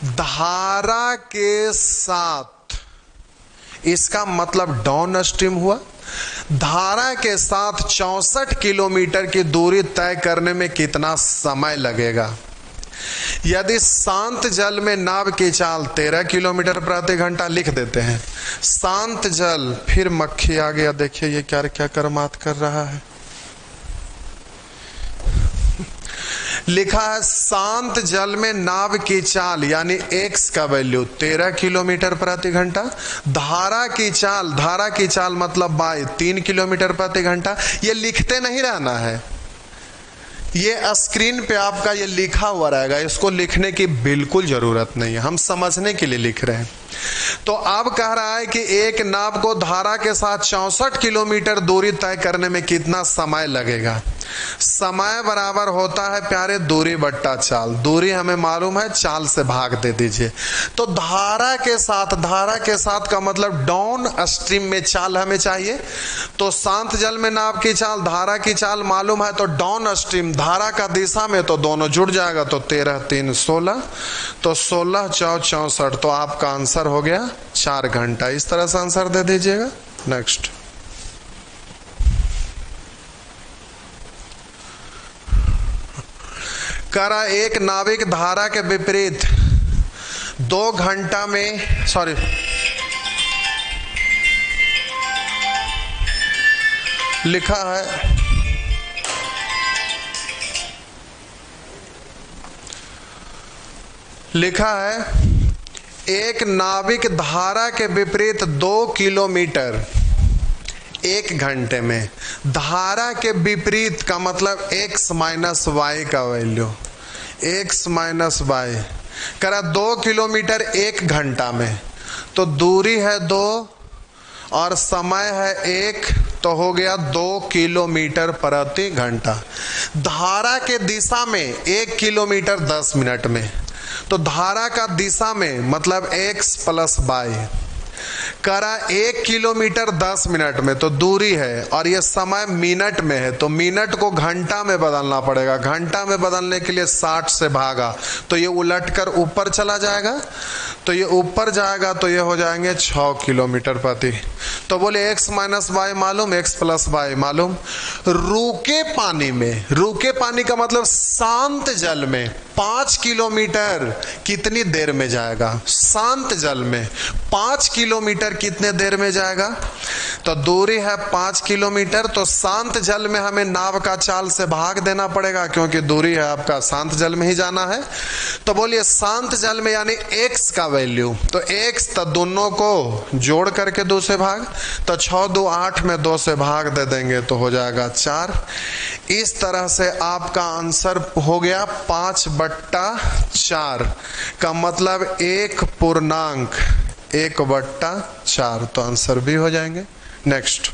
धारा के साथ, इसका मतलब डाउन स्ट्रीम हुआ, धारा के साथ 64 किलोमीटर की दूरी तय करने में कितना समय लगेगा? यदि शांत जल में नाव की चाल 13 किलोमीटर प्रति घंटा लिख देते हैं, शांत जल, फिर मक्खी आ गया, देखिए ये क्या क्या कर्मात कर रहा है। लिखा है शांत जल में नाव की चाल यानी x का वैल्यू 13 किलोमीटर प्रति घंटा, धारा की चाल, धारा की चाल मतलब y 3 किलोमीटर प्रति घंटा। ये लिखते नहीं रहना है, ये स्क्रीन पे आपका ये लिखा हुआ रहेगा, इसको लिखने की बिल्कुल जरूरत नहीं है, हम समझने के लिए लिख रहे हैं। तो अब कह रहा है कि एक नाव को धारा के साथ 64 किलोमीटर दूरी तय करने में कितना समय लगेगा? समय बराबर होता है प्यारे दूरी बट्टा चाल, दूरी हमें मालूम है, चाल से भाग दे दीजिए। तो धारा के साथ, धारा के साथ का मतलब डाउन स्ट्रीम में चाल हमें चाहिए, तो शांत जल में नाव की चाल, धारा की चाल मालूम है, तो डाउन स्ट्रीम धारा का दिशा में तो दोनों जुड़ जाएगा, तो 13 3 16, तो 16 4 64, तो आपका आंसर हो गया 4 घंटा। इस तरह से आंसर दे दीजिएगा। नेक्स्ट, करा एक नाविक धारा के विपरीत 2 घंटा में, सॉरी, लिखा है एक नाविक धारा के विपरीत 2 किलोमीटर 1 घंटे में, धारा के विपरीत का मतलब x माइनस वाई का वैल्यू, x माइनस वाई, करा 2 किलोमीटर 1 घंटा में, तो दूरी है 2 और समय है 1, तो हो गया 2 किलोमीटर प्रति घंटा। धारा के दिशा में 1 किलोमीटर 10 मिनट में, तो धारा का दिशा में मतलब x प्लस वाई, करा 1 किलोमीटर 10 मिनट में, तो दूरी है और ये समय मिनट में है, तो मिनट को घंटा में बदलना पड़ेगा, घंटा में बदलने के लिए 60 से भागा, तो ये उलटकर ऊपर चला जाएगा, तो ये ऊपर जाएगा, तो ये हो जाएंगे 6 किलोमीटर प्रति। तो बोले x माइनस वाई मालूम, x प्लस वाई मालूम। रूखे पानी में, रूखे पानी का मतलब शांत जल में 5 किलोमीटर कितनी देर में जाएगा? शांत जल में 5 किलोमीटर कितने देर में जाएगा? तो दूरी है 5 किलोमीटर, तो शांत जल में हमें नाव का चाल से भाग देना पड़ेगा, क्योंकि दूरी है आपका शांत जल में ही जाना है। तो बोलिए शांत जल में यानी x का वैल्यू, तो x, तो दोनों को जोड़ करके 2 से भाग, तो 6 2 8 में 2 से भाग दे देंगे तो हो जाएगा 4। इस तरह से आपका आंसर हो गया 5/4 का मतलब 1/4, तो आंसर भी हो जाएंगे। नेक्स्ट,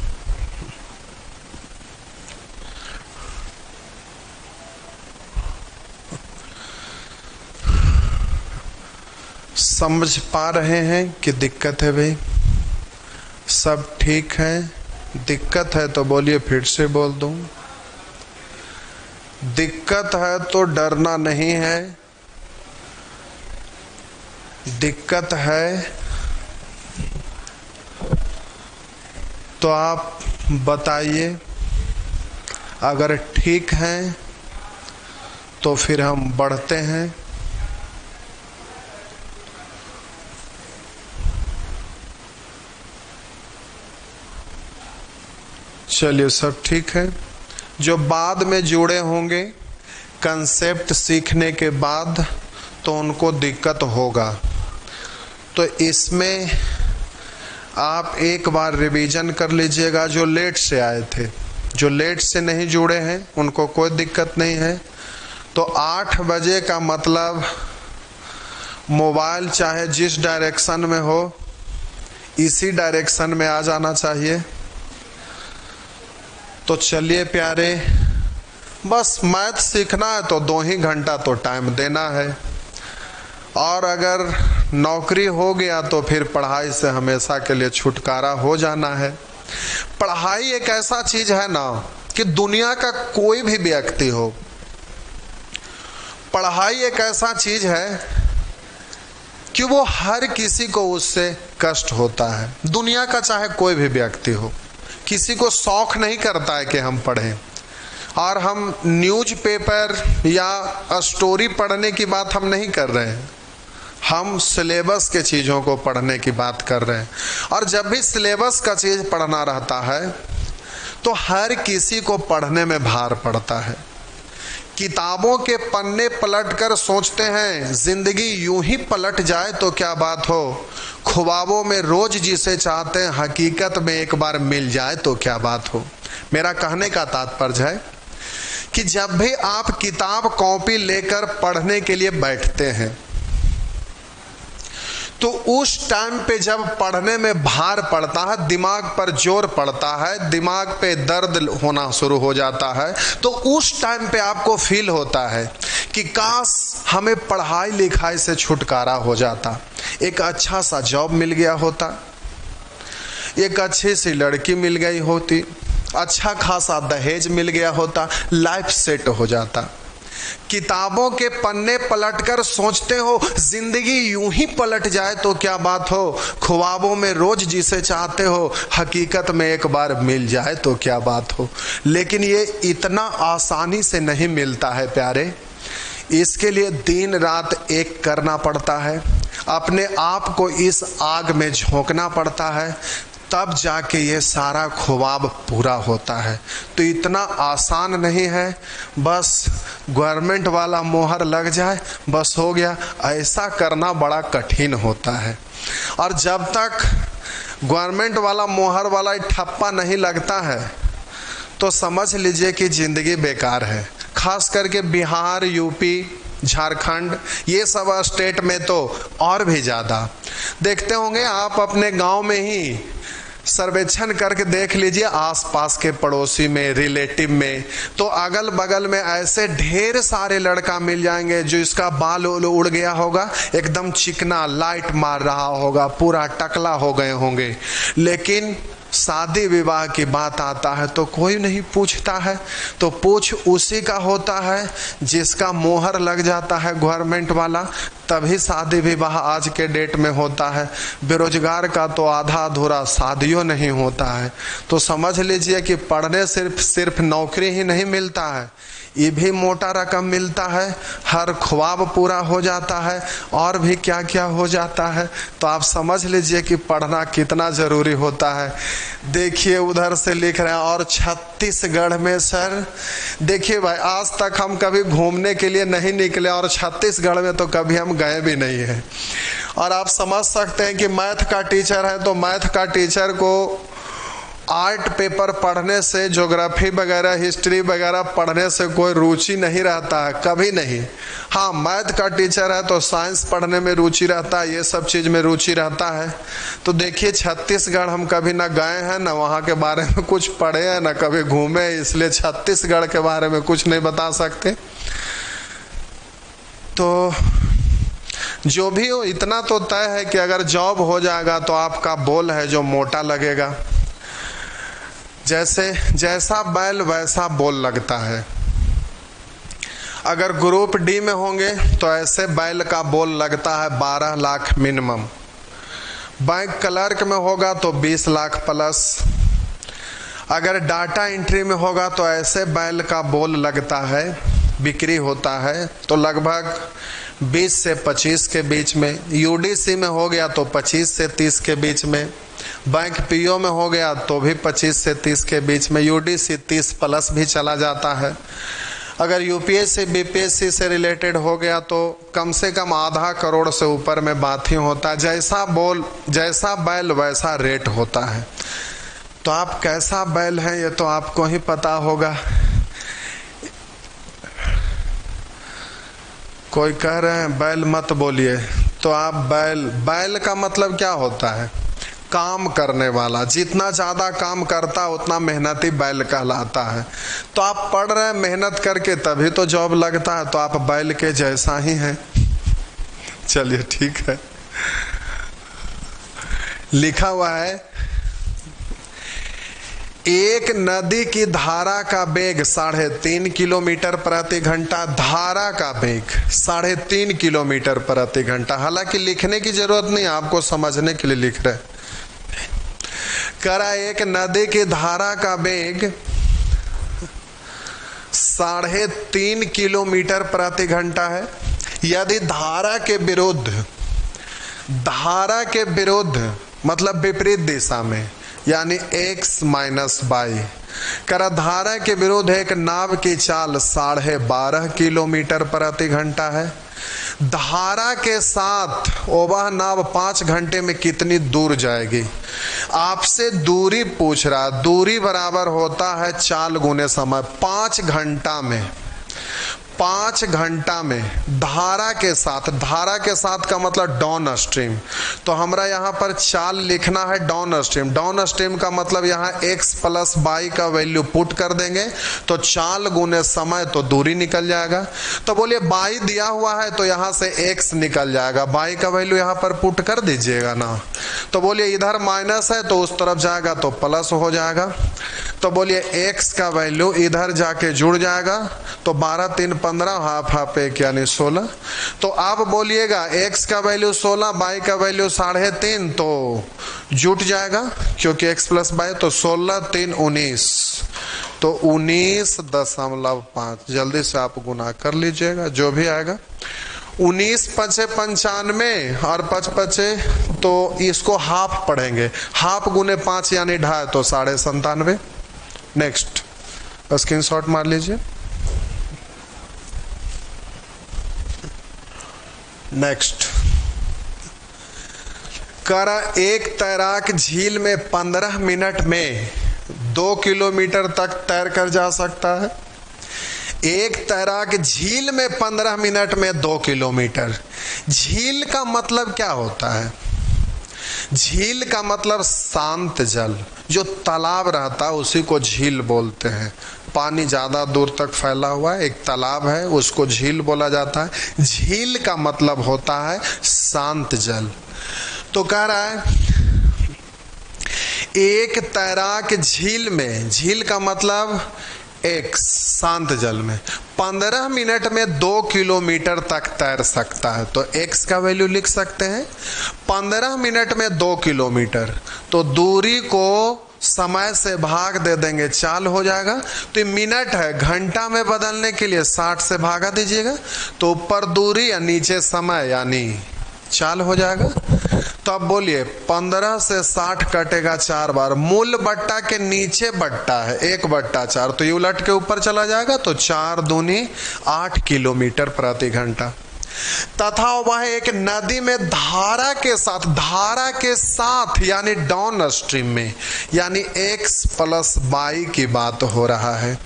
समझ पा रहे हैं कि दिक्कत है भाई? सब ठीक है? दिक्कत है तो बोलिए, फिर से बोल दूं। दिक्कत है तो डरना नहीं है, दिक्कत है तो आप बताइए, अगर ठीक है तो फिर हम बढ़ते हैं। चलिए सब ठीक है। जो बाद में जुड़े होंगे कंसेप्ट सीखने के बाद तो उनको दिक्कत होगा, तो इसमें आप एक बार रिवीजन कर लीजिएगा। जो लेट से आए थे, जो लेट से नहीं जुड़े हैं उनको कोई दिक्कत नहीं है। तो 8 बजे का मतलब मोबाइल चाहे जिस डायरेक्शन में हो इसी डायरेक्शन में आ जाना चाहिए। तो चलिए प्यारे, बस मैथ सीखना है तो 2 ही घंटा तो टाइम देना है, और अगर नौकरी हो गया तो फिर पढ़ाई से हमेशा के लिए छुटकारा हो जाना है। पढ़ाई एक ऐसा चीज है ना कि दुनिया का कोई भी व्यक्ति हो, पढ़ाई एक ऐसा चीज है कि वो हर किसी को उससे कष्ट होता है। दुनिया का चाहे कोई भी व्यक्ति हो, किसी को शौक नहीं करता है कि हम पढ़ें। और हम न्यूज़पेपर या स्टोरी पढ़ने की बात हम नहीं कर रहे हैं, हम सिलेबस के चीज़ों को पढ़ने की बात कर रहे हैं। और जब भी सिलेबस का चीज़ पढ़ना रहता है तो हर किसी को पढ़ने में भार पड़ता है। किताबों के पन्ने पलटकर सोचते हैं जिंदगी यूं ही पलट जाए तो क्या बात हो, ख्वाबों में रोज जिसे चाहते हैं हकीकत में एक बार मिल जाए तो क्या बात हो। मेरा कहने का तात्पर्य है कि जब भी आप किताब कॉपी लेकर पढ़ने के लिए बैठते हैं तो उस टाइम पे जब पढ़ने में भार पड़ता है, दिमाग पर जोर पड़ता है, दिमाग पे दर्द होना शुरू हो जाता है, तो उस टाइम पे आपको फील होता है कि काश हमें पढ़ाई लिखाई से छुटकारा हो जाता, एक अच्छा सा जॉब मिल गया होता, एक अच्छी सी लड़की मिल गई होती, अच्छा खासा दहेज मिल गया होता, लाइफ सेट हो जाता। किताबों के पन्ने पलटकर सोचते हो जिंदगी यूं ही पलट जाए तो क्या बात हो, ख्वाबों में रोज जिसे चाहते हो हकीकत में एक बार मिल जाए तो क्या बात हो। लेकिन ये इतना आसानी से नहीं मिलता है प्यारे, इसके लिए दिन रात एक करना पड़ता है, अपने आप को इस आग में झोंकना पड़ता है, तब जाके ये सारा ख्वाब पूरा होता है। तो इतना आसान नहीं है बस गवर्नमेंट वाला मोहर लग जाए बस हो गया, ऐसा करना बड़ा कठिन होता है। और जब तक गवर्नमेंट वाला मोहर वाला ठप्पा नहीं लगता है तो समझ लीजिए कि ज़िंदगी बेकार है। खास करके बिहार, यूपी, झारखंड, ये सब स्टेट में तो और भी ज़्यादा। देखते होंगे आप अपने गांव में ही सर्वेक्षण करके देख लीजिए, आसपास के पड़ोसी में, रिलेटिव में, तो अगल बगल में ऐसे ढेर सारे लड़का मिल जाएंगे जो इसका बाल उड़ गया होगा, एकदम चिकना लाइट मार रहा होगा, पूरा टकला हो गए होंगे, लेकिन शादी विवाह की बात आता है तो कोई नहीं पूछता है। तो पूछ उसी का होता है जिसका मोहर लग जाता है गवर्नमेंट वाला, तभी शादी विवाह आज के डेट में होता है। बेरोजगार का तो आधा अधूरा शादियों नहीं होता है। तो समझ लीजिए कि पढ़ने सिर्फ नौकरी ही नहीं मिलता है, ये भी मोटा रकम मिलता है, हर ख्वाब पूरा हो जाता है, और भी क्या क्या हो जाता है। तो आप समझ लीजिए कि पढ़ना कितना ज़रूरी होता है। देखिए उधर से लिख रहे हैं, और छत्तीसगढ़ में सर, देखिए भाई आज तक हम कभी घूमने के लिए नहीं निकले और छत्तीसगढ़ में तो कभी हम गए भी नहीं हैं। और आप समझ सकते हैं कि मैथ का टीचर है तो मैथ का टीचर को आर्ट पेपर पढ़ने से, ज्योग्राफी वगैरह, हिस्ट्री वगैरह पढ़ने से कोई रुचि नहीं रहता है, कभी नहीं। हाँ, मैथ का टीचर है तो साइंस पढ़ने में रुचि रहता है, ये सब चीज़ में रुचि रहता है। तो देखिए छत्तीसगढ़ हम कभी ना गए हैं, ना वहाँ के बारे में कुछ पढ़े हैं, ना कभी घूमे, इसलिए छत्तीसगढ़ के बारे में कुछ नहीं बता सकते। तो जो भी हो, इतना तो तय है कि अगर जॉब हो जाएगा तो आपका बोल है जो मोटा लगेगा। जैसा बैल वैसा बोल लगता है। अगर ग्रुप डी में होंगे तो ऐसे बैल का बोल लगता है 12 लाख मिनिमम। बैंक क्लर्क में होगा तो 20 लाख प्लस। अगर डाटा एंट्री में होगा तो ऐसे बैल का बोल लगता है बिक्री होता है तो लगभग 20 से 25 के बीच में, यूडीसी में हो गया तो 25 से 30 के बीच में, बैंक पीओ में हो गया तो भी 25 से 30 के बीच में, यूडीसी 30 प्लस भी चला जाता है। अगर यूपीएससी बीपीएससी से रिलेटेड हो गया तो कम से कम आधा करोड़ से ऊपर में बात ही होता है। जैसा बैल वैसा रेट होता है। तो आप कैसा बैल हैं ये तो आपको ही पता होगा। कोई कह रहे हैं बैल मत बोलिए, तो आप बैल का मतलब क्या होता है? काम करने वाला। जितना ज़्यादा काम करता उतना मेहनती बैल कहलाता है। तो आप पढ़ रहे हैं मेहनत करके तभी तो जॉब लगता है, तो आप बैल के जैसा ही हैं। चलिए ठीक है। लिखा हुआ है एक नदी की धारा का वेग 3.5 किलोमीटर प्रति घंटा। धारा का वेग 3.5 किलोमीटर प्रति घंटा। हालांकि लिखने की जरूरत नहीं, आपको समझने के लिए लिख रहे। करा एक नदी की धारा का वेग 3.5 किलोमीटर प्रति घंटा है। यदि धारा के विरुद्ध मतलब विपरीत दिशा में, यानी x माइनस वाई। करा धारा के विरुद्ध एक नाव की चाल 12.5 किलोमीटर प्रति घंटा है। धारा के साथ वह नाव 5 घंटे में कितनी दूर जाएगी? आपसे दूरी पूछ रहा। दूरी बराबर होता है चाल गुने समय। 5 घंटा में धारा के साथ का मतलब डाउन स्ट्रीम। तो हमरा यहाँ पर चाल लिखना है डाउन स्ट्रीम। डाउन स्ट्रीम का मतलब यहाँ x प्लस वाई का वैल्यू पुट कर देंगे तो चाल गुने समय तो दूरी निकल जाएगा। तो बोलिए वाई दिया हुआ है तो यहाँ से x निकल जाएगा। वाई का वैल्यू यहाँ पर पुट कर दीजिएगा ना। तो बोलिए इधर माइनस है तो उस तरफ जाएगा तो प्लस हो जाएगा। तो बोलिए x का वैल्यू इधर जाके जुड़ जाएगा तो 12 3 15 हाफ हाफ 1 यानी 16। तो आप बोलिएगा x का वैल्यू 16, y का वैल्यू 3.5 तो जुट जाएगा क्योंकि x प्लस वाई। तो 16 3 19 तो 19.5। जल्दी से आप गुना कर लीजिएगा जो भी आएगा। 19 5 95 और 5 5 तो इसको हाफ पढ़ेंगे। हाफ गुने 5 यानी 2.5 तो 97.5। नेक्स्ट स्क्रीनशॉट मार लीजिए। नेक्स्ट करा एक तैराक झील में 15 मिनट में 2 किलोमीटर तक तैर कर जा सकता है। एक तैराक झील में 15 मिनट में 2 किलोमीटर। झील का मतलब क्या होता है? झील का मतलब शांत जल। जो तालाब रहता है उसी को झील बोलते हैं। पानी ज्यादा दूर तक फैला हुआ है, एक तालाब है, उसको झील बोला जाता है। झील का मतलब होता है शांत जल। तो कह रहा है एक तैराक झील में, झील का मतलब एक शांत जल में 15 मिनट में 2 किलोमीटर तक तैर सकता है। तो x का वैल्यू लिख सकते हैं 15 मिनट में 2 किलोमीटर। तो दूरी को समय से भाग दे देंगे, चाल हो जाएगा। तो मिनट है, घंटा में बदलने के लिए 60 से भागा दीजिएगा तो ऊपर दूरी या नीचे समय यानी चाल हो जाएगा। तो अब बोलिए 15 से 60 कटेगा 4 बार। मूल बट्टा के नीचे बट्टा है 1/4 तो ये उलट के ऊपर चला जाएगा तो 4 दूनी 8 किलोमीटर प्रति घंटा। तथा वह एक नदी में धारा के साथ यानी डाउन स्ट्रीम में यानी x प्लस वाई की बात हो रहा है।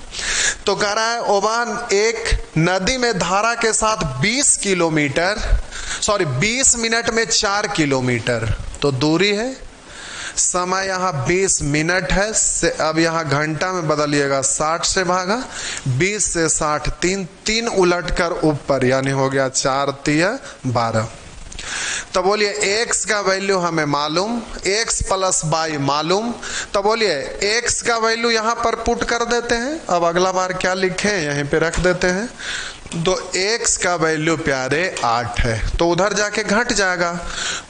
तो कह रहा है ओवान एक नदी में धारा के साथ 20 मिनट में 4 किलोमीटर। तो दूरी है, समय यहाँ 20 मिनट है। अब यहाँ घंटा में बदलिएगा 60 से भागा, 20 से 60 तीन उलट कर ऊपर यानी हो गया 4 3 12। तो बोलिए x का वैल्यू हमें मालूम, x प्लस वाई मालूम। तो बोलिए x का वैल्यू यहाँ पर पुट कर देते हैं। अब अगला बार क्या लिखें यहीं पे रख देते हैं। तो x का वैल्यू प्यारे 8 है, तो उधर जाके घट जाएगा।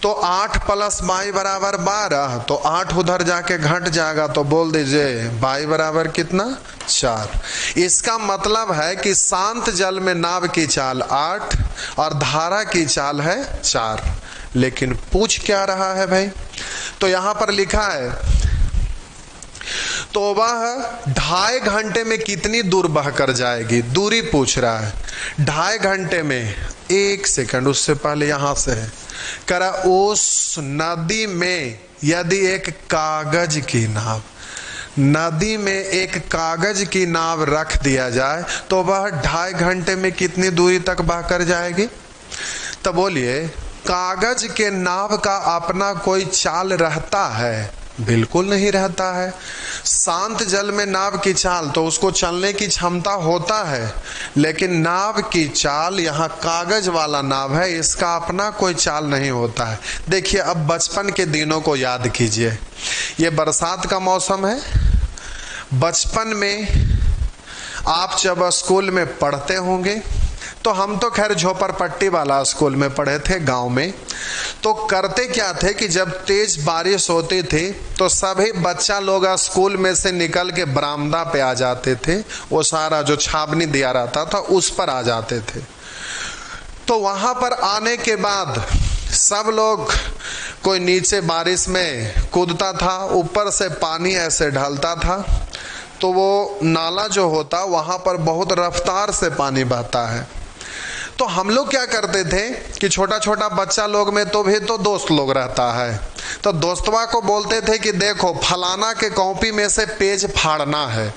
तो 8 + y बराबर 12, तो 8 उधर जाके घट जाएगा, तो बोल दीजिए y बराबर कितना 4। इसका मतलब है कि शांत जल में नाव की चाल 8 और धारा की चाल है 4। लेकिन पूछ क्या रहा है भाई? तो यहां पर लिखा है तो वह 2.5 घंटे में कितनी दूर बहकर जाएगी, दूरी पूछ रहा है। 2.5 घंटे में, 1 सेकंड उससे पहले यहां से है करा, उस नदी में यदि एक कागज की नाव, नदी में एक कागज की नाव रख दिया जाए तो वह 2.5 घंटे में कितनी दूरी तक बहकर जाएगी? तो बोलिए कागज के नाव का अपना कोई चाल रहता है? बिल्कुल नहीं रहता है। शांत जल में नाव की चाल तो उसको चलने की क्षमता होता है, लेकिन नाव की चाल, यहाँ कागज वाला नाव है, इसका अपना कोई चाल नहीं होता है। देखिए अब बचपन के दिनों को याद कीजिए। ये बरसात का मौसम है। बचपन में आप जब स्कूल में पढ़ते होंगे, तो हम तो खैर झोपड़पट्टी वाला स्कूल में पढ़े थे गांव में। तो करते क्या थे कि जब तेज बारिश होती थी तो सभी बच्चा लोग स्कूल में से निकल के बरामदा पे आ जाते थे। वो सारा जो छावनी दिया रहता था उस पर आ जाते थे। तो वहां पर आने के बाद सब लोग, कोई नीचे बारिश में कूदता था, ऊपर से पानी ऐसे ढलता था, तो वो नाला जो होता वहां पर बहुत रफ्तार से पानी बहता है। तो हम लोग क्या करते थे कि छोटा छोटा बच्चा लोग में तो भी तो दोस्त लोग रहता है, तो दोस्तवा को बोलते थे कि देखो फलाना के कॉपी में से पेज फाड़ना है।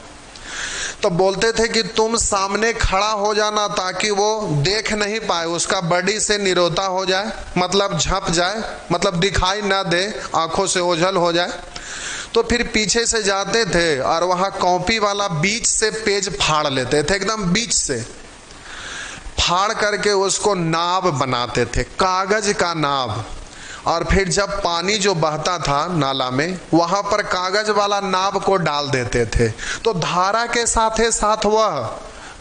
तो बोलते थे कि तुम सामने खड़ा हो जाना ताकि वो देख नहीं पाए, उसका बॉडी से निरोता हो जाए, मतलब झप जाए, मतलब दिखाई ना दे, आंखों से ओझल हो जाए। तो फिर पीछे से जाते थे और वहां कॉपी वाला बीच से पेज फाड़ लेते थे, एकदम बीच से फाड़ करके उसको नाव बनाते थे, कागज का नाव। और फिर जब पानी जो बहता था नाला में, वहां पर कागज वाला नाव को डाल देते थे, तो धारा के साथ साथ वह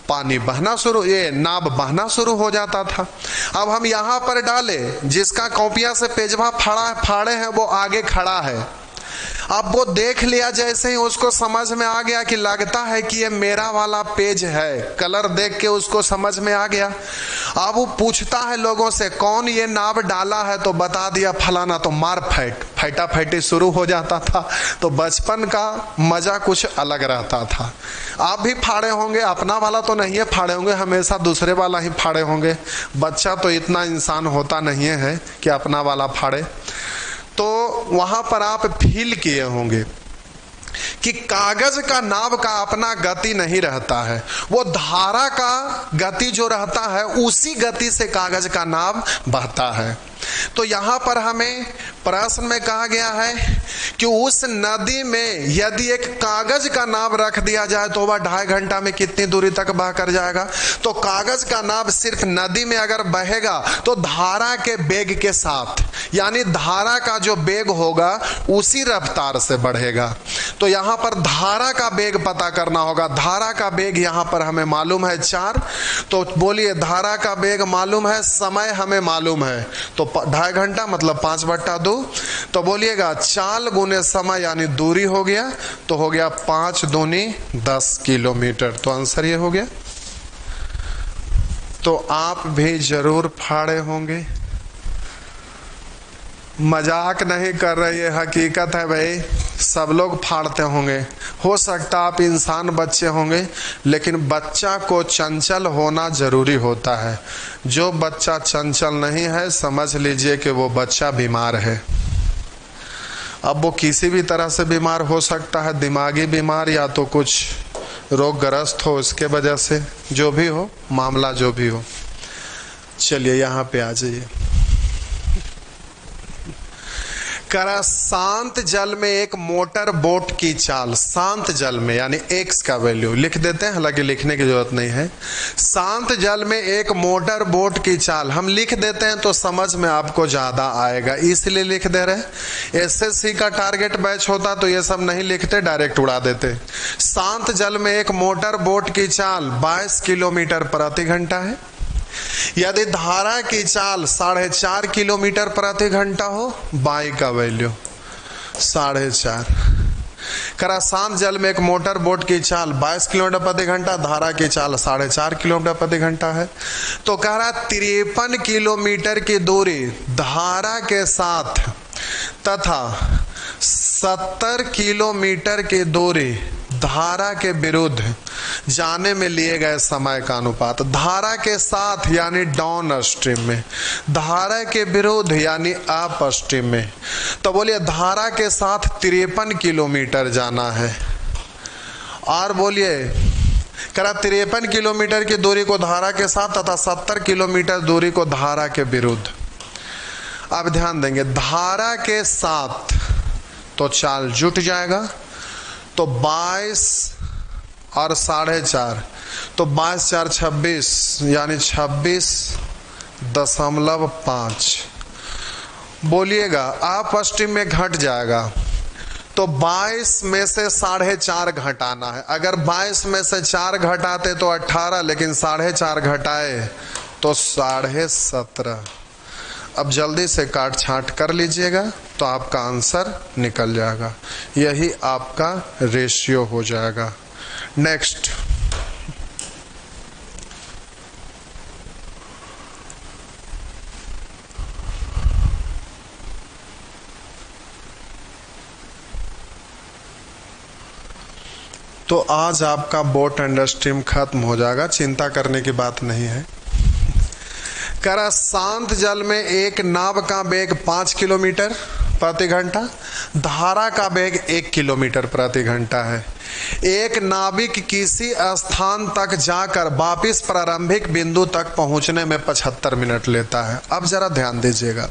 पानी बहना शुरू, ये नाव बहना शुरू हो जाता था। अब हम यहाँ पर डाले, जिसका कॉपिया से पेजवा फाड़े हैं वो आगे खड़ा है। अब वो देख लिया, जैसे ही उसको समझ में आ गया कि लगता है कि ये मेरा वाला पेज है, कलर देख के उसको समझ में आ गया। अब वो पूछता है लोगों से कौन ये नाव डाला है, तो बता दिया फलाना, तो मार फैटा फैटी शुरू हो जाता था। तो बचपन का मजा कुछ अलग रहता था। आप भी फाड़े होंगे, अपना वाला तो नहीं है फाड़े होंगे, हमेशा दूसरे वाला ही फाड़े होंगे। बच्चा तो इतना इंसान होता नहीं है कि अपना वाला फाड़े। तो वहां पर आप फील किए होंगे कि कागज का नाव का अपना गति नहीं रहता है, वो धारा का गति जो रहता है उसी गति से कागज का नाव बहता है। तो यहां पर हमें प्रश्न में कहा गया है कि उस नदी में यदि एक कागज का नाव रख दिया जाए तो वह 2.5 घंटा में कितनी दूरी तक बह कर जाएगा। तो कागज का नाव सिर्फ नदी में अगर बहेगा तो धारा के बेग के साथ, यानी धारा का जो बेग होगा उसी रफ्तार से बढ़ेगा। तो यहाँ पर धारा का बेग पता करना होगा। धारा का बेग यहाँ पर हमें मालूम है 4, तो बोलिए धारा का बेग मालूम है, समय हमें मालूम है, तो 2.5 घंटा मतलब 5/2। तो बोलिएगा चाल गुने समय यानी दूरी हो गया, तो हो गया 5 दूनी 10 किलोमीटर। तो आंसर ये हो गया। तो आप भी जरूर फाड़े होंगे, मजाक नहीं कर रहे, ये हकीकत है भाई, सब लोग फाड़ते होंगे। हो सकता आप इंसान बच्चे होंगे, लेकिन बच्चा को चंचल होना जरूरी होता है। जो बच्चा चंचल नहीं है समझ लीजिए कि वो बच्चा बीमार है। अब वो किसी भी तरह से बीमार हो सकता है, दिमागी बीमार या तो कुछ रोगग्रस्त हो, इसके वजह से जो भी हो, मामला जो भी हो। चलिए यहाँ पे आ जाइए। करा शांत जल में एक मोटर बोट की चाल, शांत जल में यानी एक्स का वैल्यू लिख देते हैं, हालांकि लिखने की जरूरत नहीं है। शांत जल में एक मोटर बोट की चाल हम लिख देते हैं तो समझ में आपको ज्यादा आएगा, इसलिए लिख दे रहे। एसएससी का टारगेट बैच होता तो ये सब नहीं लिखते, डायरेक्ट उड़ा देते। शांत जल में एक मोटर बोट की चाल 22 किलोमीटर प्रति घंटा है। यदि धारा की चाल 4.5 किलोमीटर प्रति घंटा हो, बाई का वैल्यू 4.5। करा शांत जल में एक मोटर बोट की चाल 22 किलोमीटर प्रति घंटा, धारा की चाल 4.5 किलोमीटर प्रति घंटा है। तो कह रहा 53 किलोमीटर की दूरी धारा के साथ तथा 70 किलोमीटर की दूरी धारा के विरुद्ध जाने में लिए गए समय का अनुपात। धारा के साथ यानी डाउन स्ट्रीम में, धारा के विरुद्ध यानी अप स्ट्रीम में। तो बोलिए धारा के साथ 53 किलोमीटर जाना है, और बोलिए करा 53 किलोमीटर की दूरी को धारा के साथ तथा 70 किलोमीटर दूरी को धारा के विरुद्ध। अब ध्यान देंगे, धारा के साथ तो चाल जुट जाएगा, तो 22 और 4.5, तो 22 4 26 यानी 26.5। बोलिएगा आप स्ट्रीम में घट जाएगा, तो 22 में से 4.5 घटाना है। अगर 22 में से 4 घटाते तो 18, लेकिन 4.5 घटाए तो 17.5। अब जल्दी से काट छांट कर लीजिएगा तो आपका आंसर निकल जाएगा, यही आपका रेशियो हो जाएगा। नेक्स्ट, तो आज आपका बोट एंड स्ट्रीम खत्म हो जाएगा, चिंता करने की बात नहीं है। करा शांत जल में एक नाव का वेग 5 किलोमीटर प्रति घंटा, धारा का वेग 1 किलोमीटर प्रति घंटा है। एक नाविक किसी स्थान तक जाकर वापिस प्रारंभिक बिंदु तक पहुंचने में 75 मिनट लेता है। अब जरा ध्यान दीजिएगा,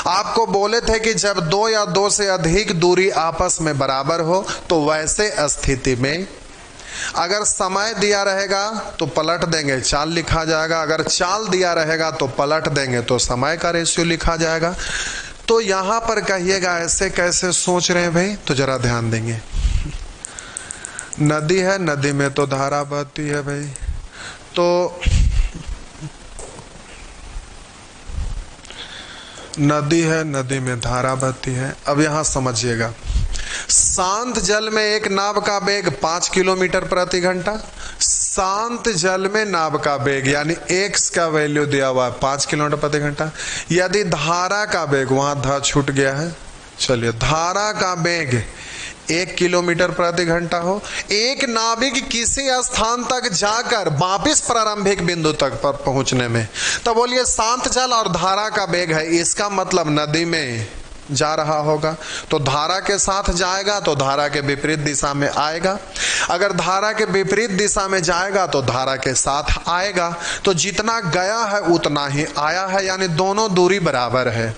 आपको बोले थे कि जब 2 या 2 से अधिक दूरी आपस में बराबर हो तो वैसे स्थिति में अगर समय दिया रहेगा तो पलट देंगे, चाल लिखा जाएगा। अगर चाल दिया रहेगा तो पलट देंगे तो समय का रेशियो लिखा जाएगा। तो यहां पर कहिएगा ऐसे कैसे सोच रहे हैं भाई, तो जरा ध्यान देंगे। नदी है, नदी में तो धारा बहती है भाई, तो नदी है, नदी में धारा बहती है। अब यहां समझिएगा, शांत जल में एक नाव का वेग 5 किलोमीटर प्रति घंटा। शांत जल में नाव का वेग यानी एक्स का वैल्यू दिया हुआ है 5 किलोमीटर प्रति घंटा। यदि धारा का वेग, वहां धा छूट गया है, चलिए धारा का वेग 1 किलोमीटर प्रति घंटा हो, एक नाविक किसी स्थान तक जाकर वापिस प्रारंभिक बिंदु तक पर पहुंचने में, तो बोलिए शांत जल और धारा का वेग है, इसका मतलब नदी में जा रहा होगा, तो धारा के साथ जाएगा तो धारा के विपरीत दिशा में आएगा। अगर धारा के विपरीत दिशा में जाएगा तो धारा के साथ आएगा, तो जितना गया है उतना ही आया है, यानी दोनों दूरी बराबर है।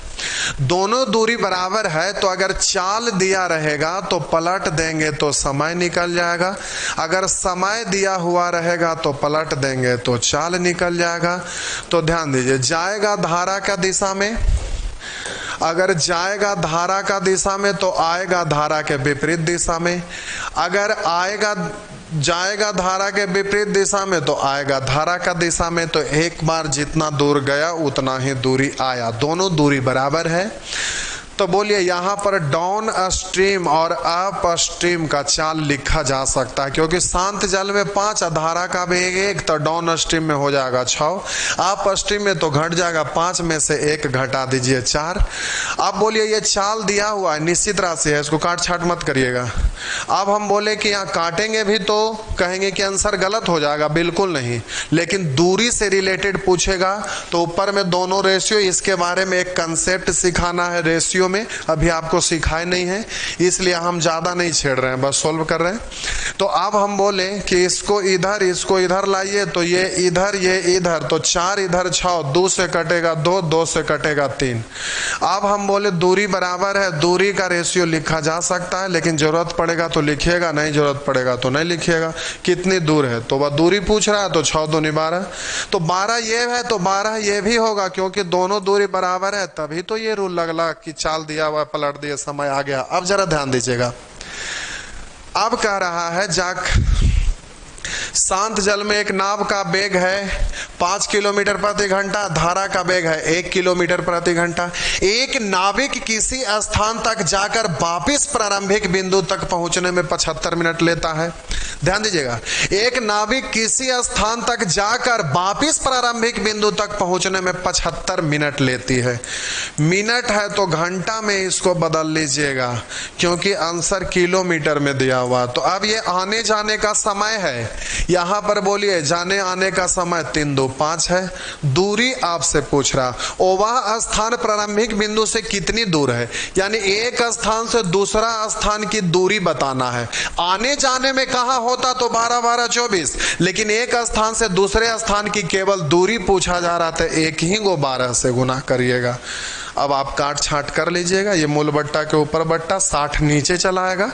दोनों दूरी बराबर है तो अगर चाल दिया रहेगा तो पलट देंगे तो समय निकल जाएगा, अगर समय दिया हुआ रहेगा तो पलट देंगे तो चाल निकल जाएगा। तो ध्यान दीजिए, जाएगा धारा का दिशा में, अगर जाएगा धारा का दिशा में तो आएगा धारा के विपरीत दिशा में, अगर आएगा जाएगा धारा के विपरीत दिशा में तो आएगा धारा का दिशा में, तो एक बार जितना दूर गया उतना ही दूरी आया, दोनों दूरी बराबर है। तो बोलिए यहाँ पर डाउन स्ट्रीम और अप स्ट्रीम का चाल लिखा जा सकता है, क्योंकि शांत जल में 5, धारा का वेग 1, तो डाउन स्ट्रीम में हो जाएगा 6, अप स्ट्रीम में तो घट जाएगा 5 में से 1 घटा दीजिए 4। अब बोलिए ये चाल दिया हुआ है, निश्चित राशि है, इसको काट छाट मत करिएगा। अब हम बोले कि यहाँ काटेंगे भी तो कहेंगे कि आंसर गलत हो जाएगा, बिल्कुल नहीं, लेकिन दूरी से रिलेटेड पूछेगा तो ऊपर में दोनों रेशियो, इसके बारे में एक कंसेप्ट सिखाना है रेशियो वीडियो में, अभी आपको सिखाए नहीं है इसलिए हम ज़्यादा नहीं छेड़ रहे हैं, बस सोल्व कर रहे हैं। तो अब हम बोले कि इसको इधर लाइए, तो ये इधर, तो 4 इधर 6, 2 से कटेगा 2, 2 से कटेगा 3। अब हम बोले दूरी बराबर है, दूरी का रेशियो लिखा जा सकता है, लेकिन जरूरत पड़ेगा तो लिखिएगा, नहीं जरूरत पड़ेगा तो नहीं लिखिएगा। कितनी दूर है, तो वह दूरी पूछ रहा है, तो 6 दूनी 12, तो 12 ये है तो 12 ये भी होगा, क्योंकि दोनों दूरी बराबर है, तभी तो ये रूल लगला कि चाल दिया हुआ पलट दिया समय आ गया। अब जरा ध्यान दीजिएगा, अब कह रहा है शांत जल में एक नाव का वेग है 5 किलोमीटर प्रति घंटा, धारा का वेग है 1 किलोमीटर प्रति घंटा। एक नाविक किसी स्थान तक जाकर वापिस प्रारंभिक बिंदु तक पहुंचने में 75 मिनट लेता है। ध्यान दीजिएगा, एक नाविक किसी स्थान तक जाकर वापिस प्रारंभिक बिंदु तक पहुंचने में 75 मिनट लेती है। मिनट है तो घंटा में इसको बदल लीजिएगा, क्योंकि आंसर किलोमीटर में दिया हुआ। तो अब ये आने जाने का समय है, यहां पर बोलिए जाने आने का समय 3 2 5 है। दूरी आपसे पूछ रहा, वह स्थान प्रारंभिक बिंदु से कितनी दूर है, यानी एक स्थान से दूसरा स्थान की दूरी बताना है। आने जाने में कहां होता तो 12 12 24, लेकिन एक स्थान से दूसरे स्थान की केवल दूरी पूछा जा रहा था, एक ही को 12 से गुना करिएगा। अब आप काट छांट कर लीजिएगा, ये मूल बट्टा के ऊपर बट्टा 60 नीचे चला आएगा,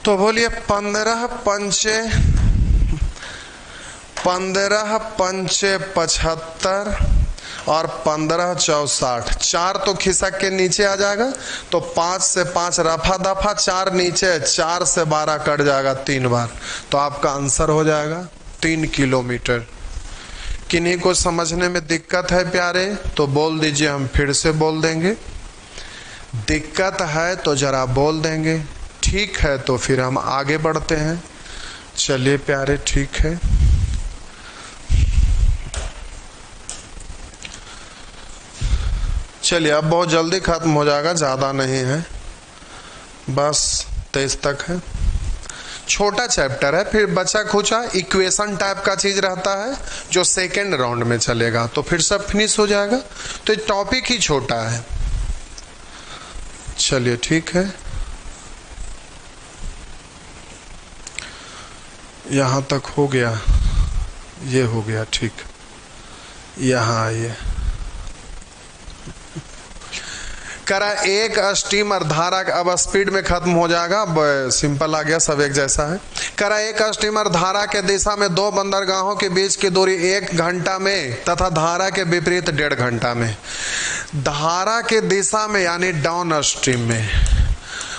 तो बोलिए 15 पंचे 75 और 15 64, 4 तो खिसक के नीचे आ जाएगा, तो 5 से 5 रफा दफा, 4 नीचे, 4 से 12 कट जाएगा 3 बार, तो आपका आंसर हो जाएगा 3 किलोमीटर। किन्हीं को समझने में दिक्कत है प्यारे तो बोल दीजिए, हम फिर से बोल देंगे। दिक्कत है तो जरा बोल देंगे, ठीक है तो फिर हम आगे बढ़ते हैं। चलिए प्यारे, ठीक है। चलिए अब बहुत जल्दी खत्म हो जाएगा, ज़्यादा नहीं है, बस 23 तक है। छोटा चैप्टर है, फिर बचा खुचा इक्वेशन टाइप का चीज़ रहता है जो सेकेंड राउंड में चलेगा, तो फिर सब फिनिश हो जाएगा। तो ये टॉपिक ही छोटा है। चलिए ठीक है, यहाँ तक हो गया, ये हो गया ठीक। यहाँ आइए, करा एक स्टीमर धारा, अब स्पीड में खत्म हो जाएगा, अब सिंपल आ गया, सब एक जैसा है। करा एक स्टीमर धारा के दिशा में 2 बंदरगाहों के बीच की दूरी 1 घंटा में तथा धारा के विपरीत 1.5 घंटा में। धारा के दिशा में यानी डाउन स्ट्रीम में,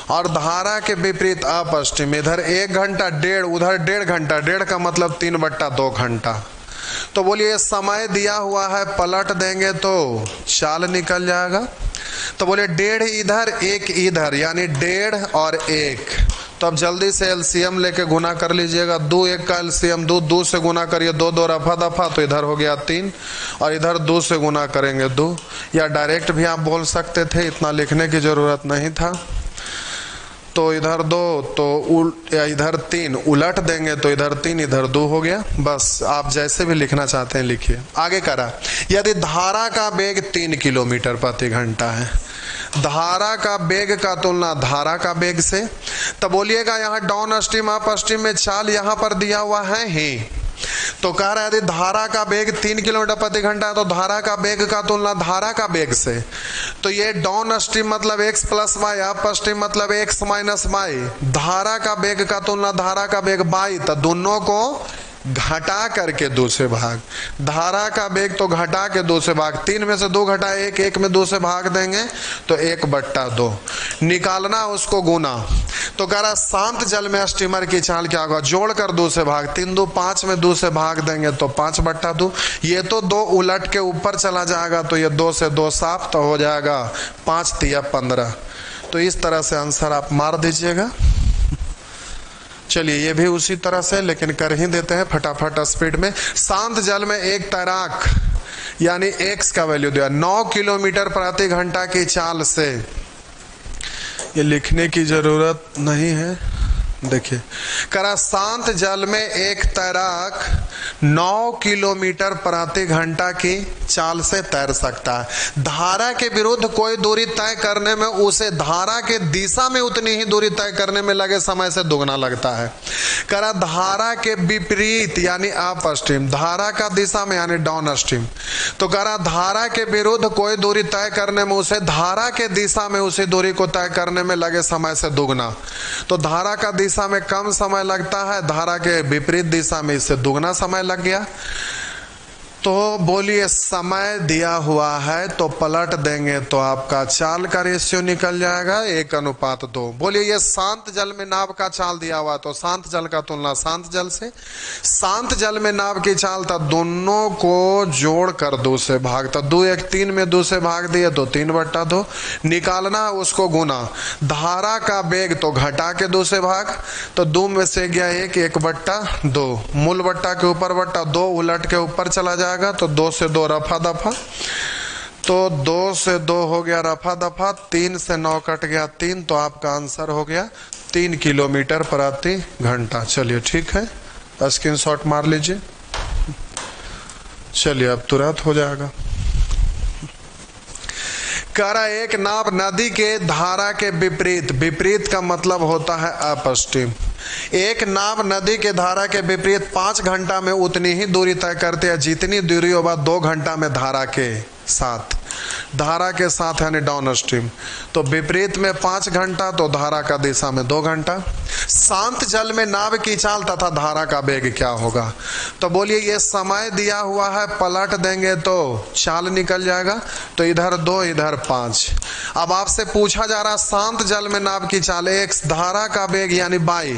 और धारा के विपरीत अप स्ट्रीम, इधर 1 घंटा 1.5, उधर 1.5 घंटा, 1.5 का मतलब 3/2 घंटा। तो बोलिए समय दिया हुआ है, पलट देंगे तो चाल निकल जाएगा। तो बोले 1.5 इधर 1 इधर, यानी 1.5 और 1। तो अब जल्दी से एलसीएम लेके गुना कर लीजिएगा, 2 1 का एलसीएम 2, 2 से गुना करिए 2 2 रफा दफा, तो इधर हो गया 3, और इधर 2 से गुना करेंगे 2, या डायरेक्ट भी आप बोल सकते थे, इतना लिखने की जरूरत नहीं था। तो इधर 2 तो इधर 3 उलट देंगे, तो इधर 3 इधर 2 हो गया। बस आप जैसे भी लिखना चाहते हैं लिखिए। आगे करा, यदि धारा का वेग 3 किलोमीटर प्रति घंटा है, धारा का वेग का तुलना धारा का वेग से, तब बोलिएगा यहाँ डाउन स्ट्रीम अप स्ट्रीम में चाल यहाँ पर दिया हुआ है ही। तो कह रहा है यदि धारा का वेग 3 किलोमीटर प्रति घंटा है, तो धारा का वेग का तुलना धारा का वेग से, तो ये डाउन स्ट्रीम मतलब x plus y, upstream मतलब x माइनस वाई, धारा का वेग का तुलना धारा का वेग बाई, तो दोनों को घटा करके 2 से भाग, धारा का वेग तो घटा के 2 से भाग, 3 में से 2 घटा 1, 1 में 2 से भाग देंगे तो 1/2 निकालना, उसको गुना। तो कह रहा शांत जल में स्टीमर की चाल क्या होगा, जोड़कर 2 से भाग, 3 2 5 में 2 से भाग देंगे तो 5/2। ये तो 2 उलट के ऊपर चला जाएगा, तो ये 2 से 2 साफ, तो हो जाएगा 5 3 15। तो इस तरह से आंसर आप मार दीजिएगा। चलिए ये भी उसी तरह से, लेकिन कर ही देते हैं फटाफट स्पीड में। शांत जल में एक तैराक यानी x का वैल्यू दिया 9 किलोमीटर प्रति घंटा की चाल से, ये लिखने की जरूरत नहीं है, देखिए, करा शांत जल में एक तैराक 9 किलोमीटर प्रति घंटा की चाल से तैर सकता है। धारा के विरुद्ध कोई दूरी तय करने में उसे धारा के दिशा में उतनी ही दूरी तय करने में लगे समय से दुगना लगता है। करा धारा के विपरीत यानी अपस्ट्रीम, धारा का दिशा में यानी डाउन स्ट्रीम। तो करा धारा के विरुद्ध कोई दूरी तय करने में उसे धारा के दिशा में उसी दूरी को तय करने में लगे समय से दुगना। तो धारा का दिशा में कम समय लगता है, धारा के विपरीत दिशा में इससे दुगना समय लग गया। तो बोलिए समय दिया हुआ है तो पलट देंगे तो आपका चाल का रेशियो निकल जाएगा 1:2। बोलिए ये शांत जल में नाव का चाल दिया हुआ तो शांत जल का तुलना शांत जल से। शांत जल में नाव की चाल था दोनों को जोड़ कर 2 से भाग, तो 2 1 3 में 2 से भाग दिए तो 3/2 निकालना है, उसको गुना। धारा का वेग तो घटा के 2 से भाग, तो 2 में से गया 1 1/2, मूल बट्टा के ऊपर बट्टा 2 उलट के ऊपर चला जाएगा तो 2 से 2 रफा दफा, तो 2 से 2 हो गया रफा दफा, 3 से 9 कट गया 3, तो आपका आंसर हो गया 3 किलोमीटर प्रति घंटा। चलिए ठीक है, स्क्रीनशॉट मार लीजिए। चलिए अब तुरंत हो जाएगा। करा एक नाव नदी के धारा के विपरीत, विपरीत का मतलब होता है अपस्ट्रीम। एक नाव नदी के धारा के विपरीत 5 घंटा में उतनी ही दूरी तय करते हैं जितनी दूरी होगा 2 घंटा में धारा के साथ, धारा के साथ यानी डाउन स्ट्रीम। तो विपरीत में 5 घंटा तो धारा का दिशा में 2 घंटा। शांत जल में नाव की चाल तथा धारा का वेग क्या होगा? तो बोलिए ये समय दिया हुआ है, पलट देंगे तो चाल निकल जाएगा, तो इधर 2 इधर 5। अब आपसे पूछा जा रहा शांत जल में नाव की चाल, एक धारा का वेग यानी बाई,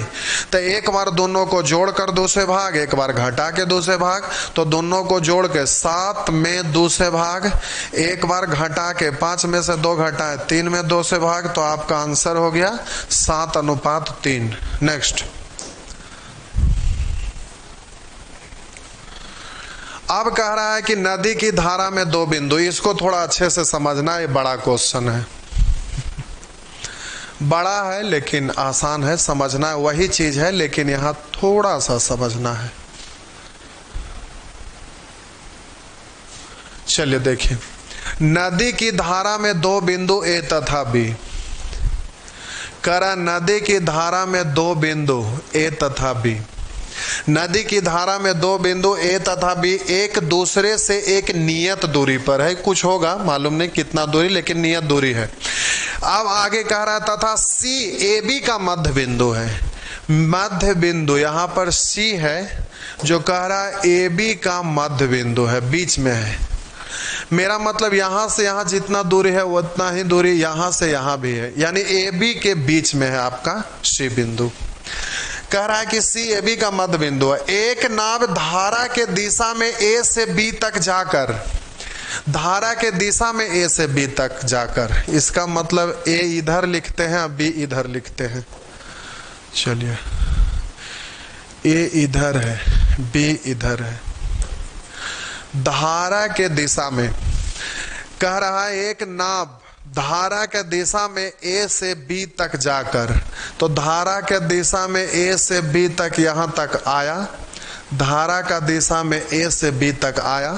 तो एक बार दोनों को जोड़कर 2 से भाग, एक बार घटा के 2 से भाग, तो दोनों को जोड़ के 7 में 2 से भाग, एक बार घटा के 5 में से 2 घटाए 3 में 2 से भाग, तो आपका आंसर हो गया 7:3। नेक्स्ट, अब कह रहा है कि नदी की धारा में 2 बिंदु, इसको थोड़ा अच्छे से समझना, ये बड़ा क्वेश्चन है, बड़ा है लेकिन आसान है समझना, वही चीज है लेकिन यहां थोड़ा सा समझना है। चलिए देखिए, नदी की धारा में 2 बिंदु ए तथा बी। करा नदी की धारा में 2 बिंदु ए तथा बी, नदी की धारा में 2 बिंदु ए तथा बी एक दूसरे से एक नियत दूरी पर है, कुछ होगा मालूम नहीं कितना दूरी, लेकिन नियत दूरी है। अब आगे कह रहा है तथा सी ए बी का मध्य बिंदु है। मध्य बिंदु यहाँ पर सी है, जो कह रहा है ए बी का मध्य बिंदु है, बीच में है। मेरा मतलब यहां से यहां जितना दूरी है उतना ही दूरी यहां से यहां भी है, यानी ए बी के बीच में है आपका सी बिंदु। कह रहा है कि सी ए बी का मध्य बिंदु है। एक नाव धारा के दिशा में ए से बी तक जाकर, धारा के दिशा में ए से बी तक जाकर, इसका मतलब ए इधर लिखते हैं, बी इधर लिखते हैं। चलिए, ए इधर है, बी इधर है। धारा के दिशा में कह रहा है एक नाव धारा के दिशा में ए से बी तक जाकर, तो धारा के दिशा में ए से बी तक यहां तक आया, धारा का दिशा में ए से बी तक आया,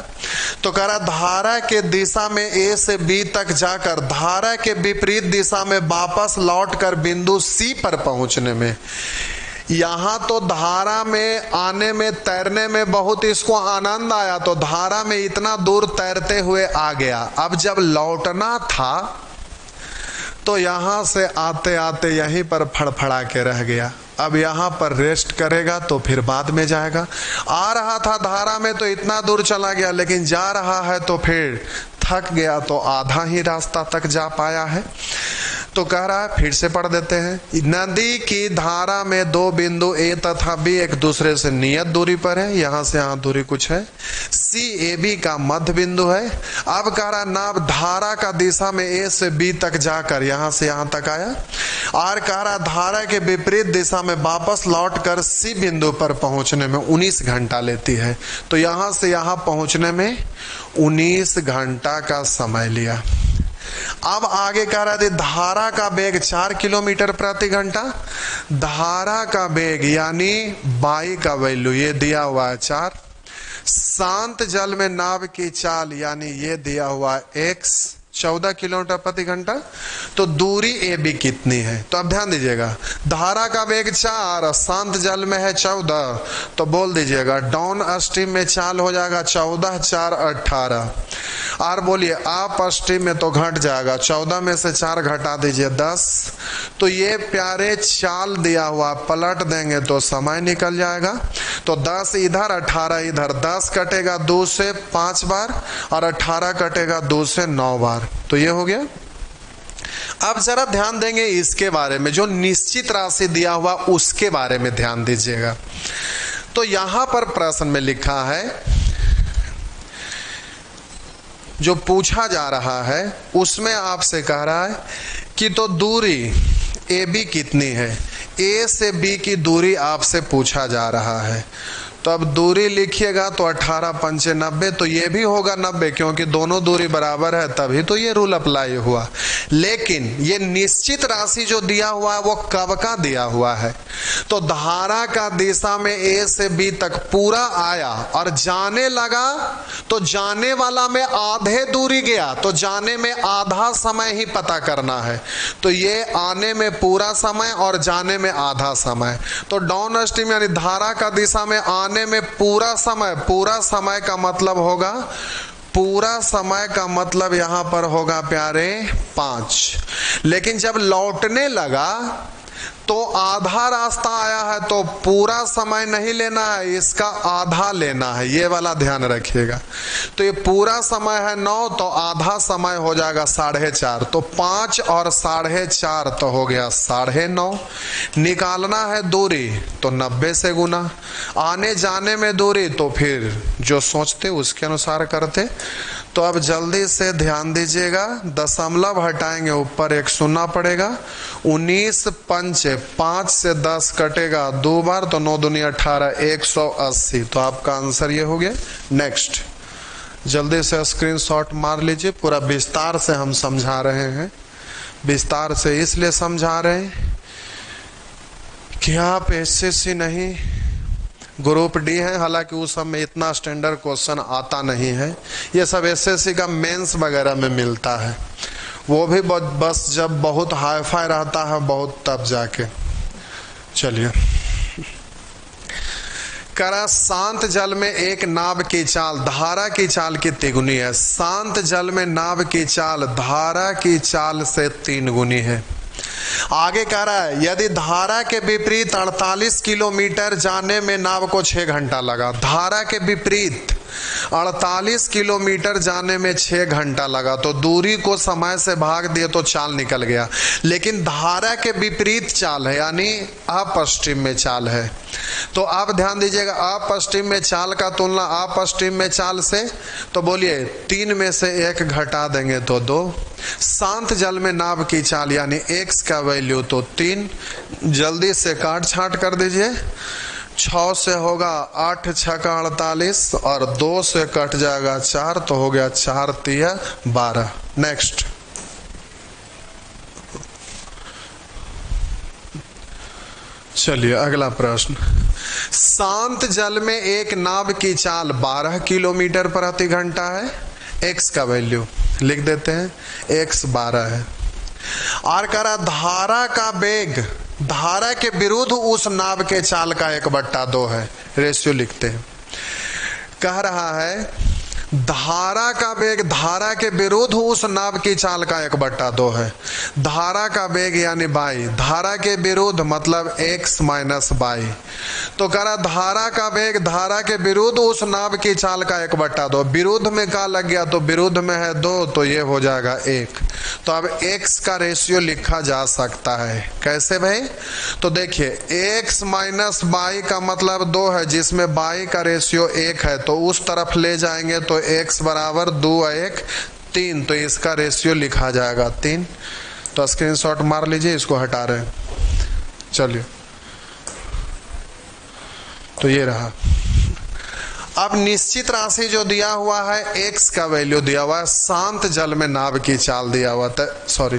तो कह रहा धारा के दिशा में ए से बी तक जाकर धारा के विपरीत दिशा में वापस लौटकर बिंदु सी पर पहुंचने में, यहां तो धारा में आने में तैरने में बहुत इसको आनंद आया, तो धारा में इतना दूर तैरते हुए आ गया। अब जब लौटना था तो यहां से आते आते यहीं पर फड़फड़ा के रह गया। अब यहां पर रेस्ट करेगा तो फिर बाद में जाएगा। आ रहा था धारा में तो इतना दूर चला गया, लेकिन जा रहा है तो फिर थक गया तो आधा ही रास्ता तक जा पाया है। तो कह रहा है, फिर से पढ़ देते हैं, नदी की धारा में 2 बिंदु ए तथा बी एक दूसरे से नियत दूरी पर है, यहां से यहां दूरी कुछ है, सी ए बी का मध्य बिंदु है। अब कह रहा नाव धारा का दिशा में ए से बी तक जाकर यहां से यहां तक आया, और कह रहा धारा के विपरीत दिशा में वापस लौटकर सी बिंदु पर पहुंचने में 19 घंटा लेती है। तो यहां से यहां पहुंचने में 19 घंटा का समय लिया। अब आगे कह रहा था धारा का वेग 4 किलोमीटर प्रति घंटा। धारा का वेग यानी बाई का वैल्यू ये दिया हुआ है 4। शांत जल में नाव की चाल यानी ये दिया हुआ है x 14 किलोमीटर प्रति घंटा। तो दूरी ए बी कितनी है? तो अब ध्यान दीजिएगा, धारा का वेग 4, शांत जल में है 14, तो बोल दीजिएगा डाउन स्ट्रीम में चाल हो जाएगा 14 4 18। और बोलिए अप स्ट्रीम में तो घट जाएगा, 14 में से 4 घटा दीजिए 10। तो ये प्यारे चाल दिया हुआ, पलट देंगे तो समय निकल जाएगा। तो 10 इधर 18 इधर, 10 कटेगा 2 से 5 बार और 18 कटेगा 2 से 9 बार। तो ये हो गया। अब जरा ध्यान देंगे इसके बारे में, जो निश्चित राशि दिया हुआ उसके बारे में ध्यान दीजिएगा। तो यहां पर प्रश्न में लिखा है, जो पूछा जा रहा है उसमें आपसे कह रहा है कि तो दूरी ए बी कितनी है। ए से बी की दूरी आपसे पूछा जा रहा है। तो अब दूरी लिखिएगा तो 18 पंचे 90, तो ये भी होगा 90 क्योंकि दोनों दूरी बराबर है, तभी तो ये रूल अप्लाई हुआ। लेकिन ये निश्चित राशि जो दिया हुआ है वो कब का दिया हुआ है? तो धारा का दिशा में ए से बी तक पूरा आया और जाने लगा, तो जाने वाला में आधे दूरी गया, तो जाने में आधा समय ही पता करना है। तो ये आने में पूरा समय और जाने में आधा समय। तो डाउन स्ट्रीम यानी धारा का दिशा में आने में पूरा समय का मतलब होगा, पूरा समय का मतलब यहां पर होगा प्यारे 5। लेकिन जब लौटने लगा तो आधा रास्ता आया है, तो पूरा समय नहीं लेना है, इसका आधा लेना है, ये वाला ध्यान रखिएगा। तो ये पूरा समय है 9, तो आधा समय हो जाएगा 4.5। तो 5 और 4.5 तो हो गया 9.5। निकालना है दूरी तो 90 से गुना, आने जाने में दूरी तो फिर जो सोचते उसके अनुसार करते। तो अब जल्दी से ध्यान दीजिएगा, दशमलव हटाएंगे ऊपर 1 शून्य पड़ेगा। 19 पंचे 5 से 10 कटेगा 2 बार, तो 9 दूनी 18 180। तो आपका आंसर ये हो गया। नेक्स्ट, जल्दी से स्क्रीनशॉट मार लीजिए। पूरा विस्तार से हम समझा रहे हैं, विस्तार से इसलिए समझा रहे हैं कि आप एसएससी नहीं ग्रुप डी है, हालांकि उस सब में इतना स्टैंडर्ड क्वेश्चन आता नहीं है। ये सब एसएससी का मेंस वगैरह में मिलता है, वो भी बस जब बहुत हाई फाई रहता है बहुत तब जाके। चलिए, करा शांत जल में एक नाव की चाल धारा की चाल की 3 गुनी है। शांत जल में नाव की चाल धारा की चाल से 3 गुनी है। आगे कह रहा है यदि धारा के विपरीत 48 किलोमीटर जाने में नाव को 6 घंटा लगा। धारा के विपरीत 48 किलोमीटर जाने में 6 घंटा लगा, तो दूरी को समय से भाग दिए तो चाल निकल गया। लेकिन धारा के विपरीत चाल है, यानी अपस्ट्रीम में चाल है। तो आप ध्यान दीजिएगा, अपस्ट्रीम में चाल का तुलना अपस्ट्रीम में चाल से, तो बोलिए 3 में से 1 घटा देंगे तो 2। शांत जल में नाव की चाल यानी x का वैल्यू तो 3, जल्दी से काट छाट कर दीजिए। 6 से होगा 8 6 का 48 और 2 से कट जाएगा 4, तो हो गया 4 3 12। नेक्स्ट, चलिए अगला प्रश्न। शांत जल में एक नाव की चाल 12 किलोमीटर प्रति घंटा है। x का वैल्यू लिख देते हैं, x 12 है। और कह रहा धारा का वेग धारा के विरुद्ध उस नाव के चाल का 1/2 है। रेशियो लिखते हैं। कह रहा है धारा का वेग धारा के विरुद्ध उस नाव की चाल का 1/2 है। धारा का वेग यानी बाई, धारा के विरुद्ध मतलब x माइनस बाई। तो कह रहा धारा का वेग धारा के विरुद्ध उस नाव की चाल का 1/2। विरुद्ध में का लग गया, तो विरुद्ध में है 2, तो ये हो जाएगा 1। तो अब x का रेशियो लिखा जा सकता है। कैसे भाई? तो देखिए x माइनस बाई का मतलब 2 है, जिसमें बाई का रेशियो 1 है, तो उस तरफ ले जाएंगे तो x बराबर 2 1 3, तो इसका रेशियो लिखा जाएगा 3। तो स्क्रीनशॉट मार लीजिए, इसको हटा रहे हैं। चलिए, तो ये रहा। अब निश्चित राशि जो दिया हुआ है, x का वैल्यू दिया हुआ है, शांत जल में नाव की चाल दिया हुआ था, सॉरी,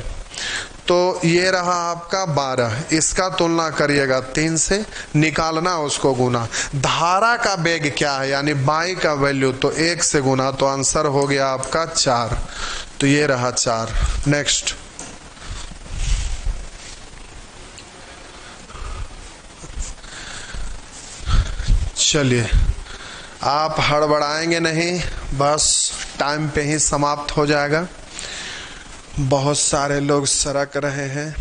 तो ये रहा आपका 12, इसका तुलना करिएगा 3 से, निकालना उसको गुना। धारा का वेग क्या है यानी बाई का वैल्यू, तो 1 से गुना, तो आंसर हो गया आपका 4, तो ये रहा 4। नेक्स्ट, चलिए आप हड़बड़ाएंगे नहीं, बस टाइम पे ही समाप्त हो जाएगा। बहुत सारे लोग सरक रहे हैं।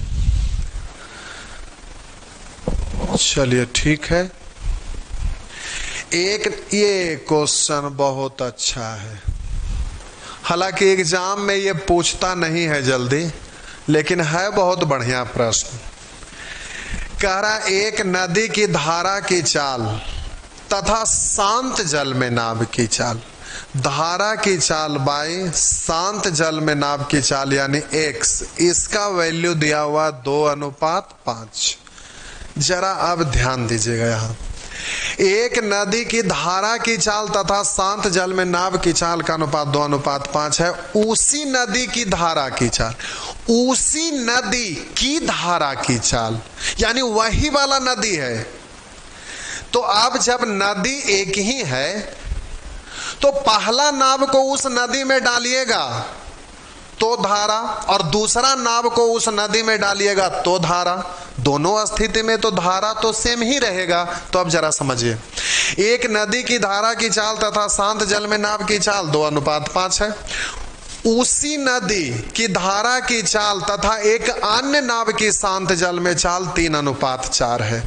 चलिए ठीक है। एक ये क्वेश्चन बहुत अच्छा है, हालांकि एग्जाम में ये पूछता नहीं है जल्दी, लेकिन है बहुत बढ़िया प्रश्न। कह रहा एक नदी की धारा की चाल तथा शांत जल में नाव की चाल, धारा की चाल बाई शांत जल में नाव की चाल यानी x, इसका वैल्यू दिया हुआ 2:5। जरा अब ध्यान दीजिएगा, यहाँ एक नदी की धारा की चाल तथा शांत जल में नाव की चाल का अनुपात 2:5 है। उसी नदी की धारा की चाल, उसी नदी की धारा की चाल यानी वही वाला नदी है। तो अब जब नदी एक ही है तो पहला नाव को उस नदी में डालिएगा तो धारा, और दूसरा नाव को उस नदी में डालिएगा तो धारा। दोनों स्थिति में तो धारा तो सेम ही रहेगा। तो अब जरा समझिए, एक नदी की धारा की चाल तथा शांत जल में नाव की चाल 2:5 है। उसी नदी की धारा की चाल तथा एक अन्य नाव की शांत जल में चाल 3:4 है।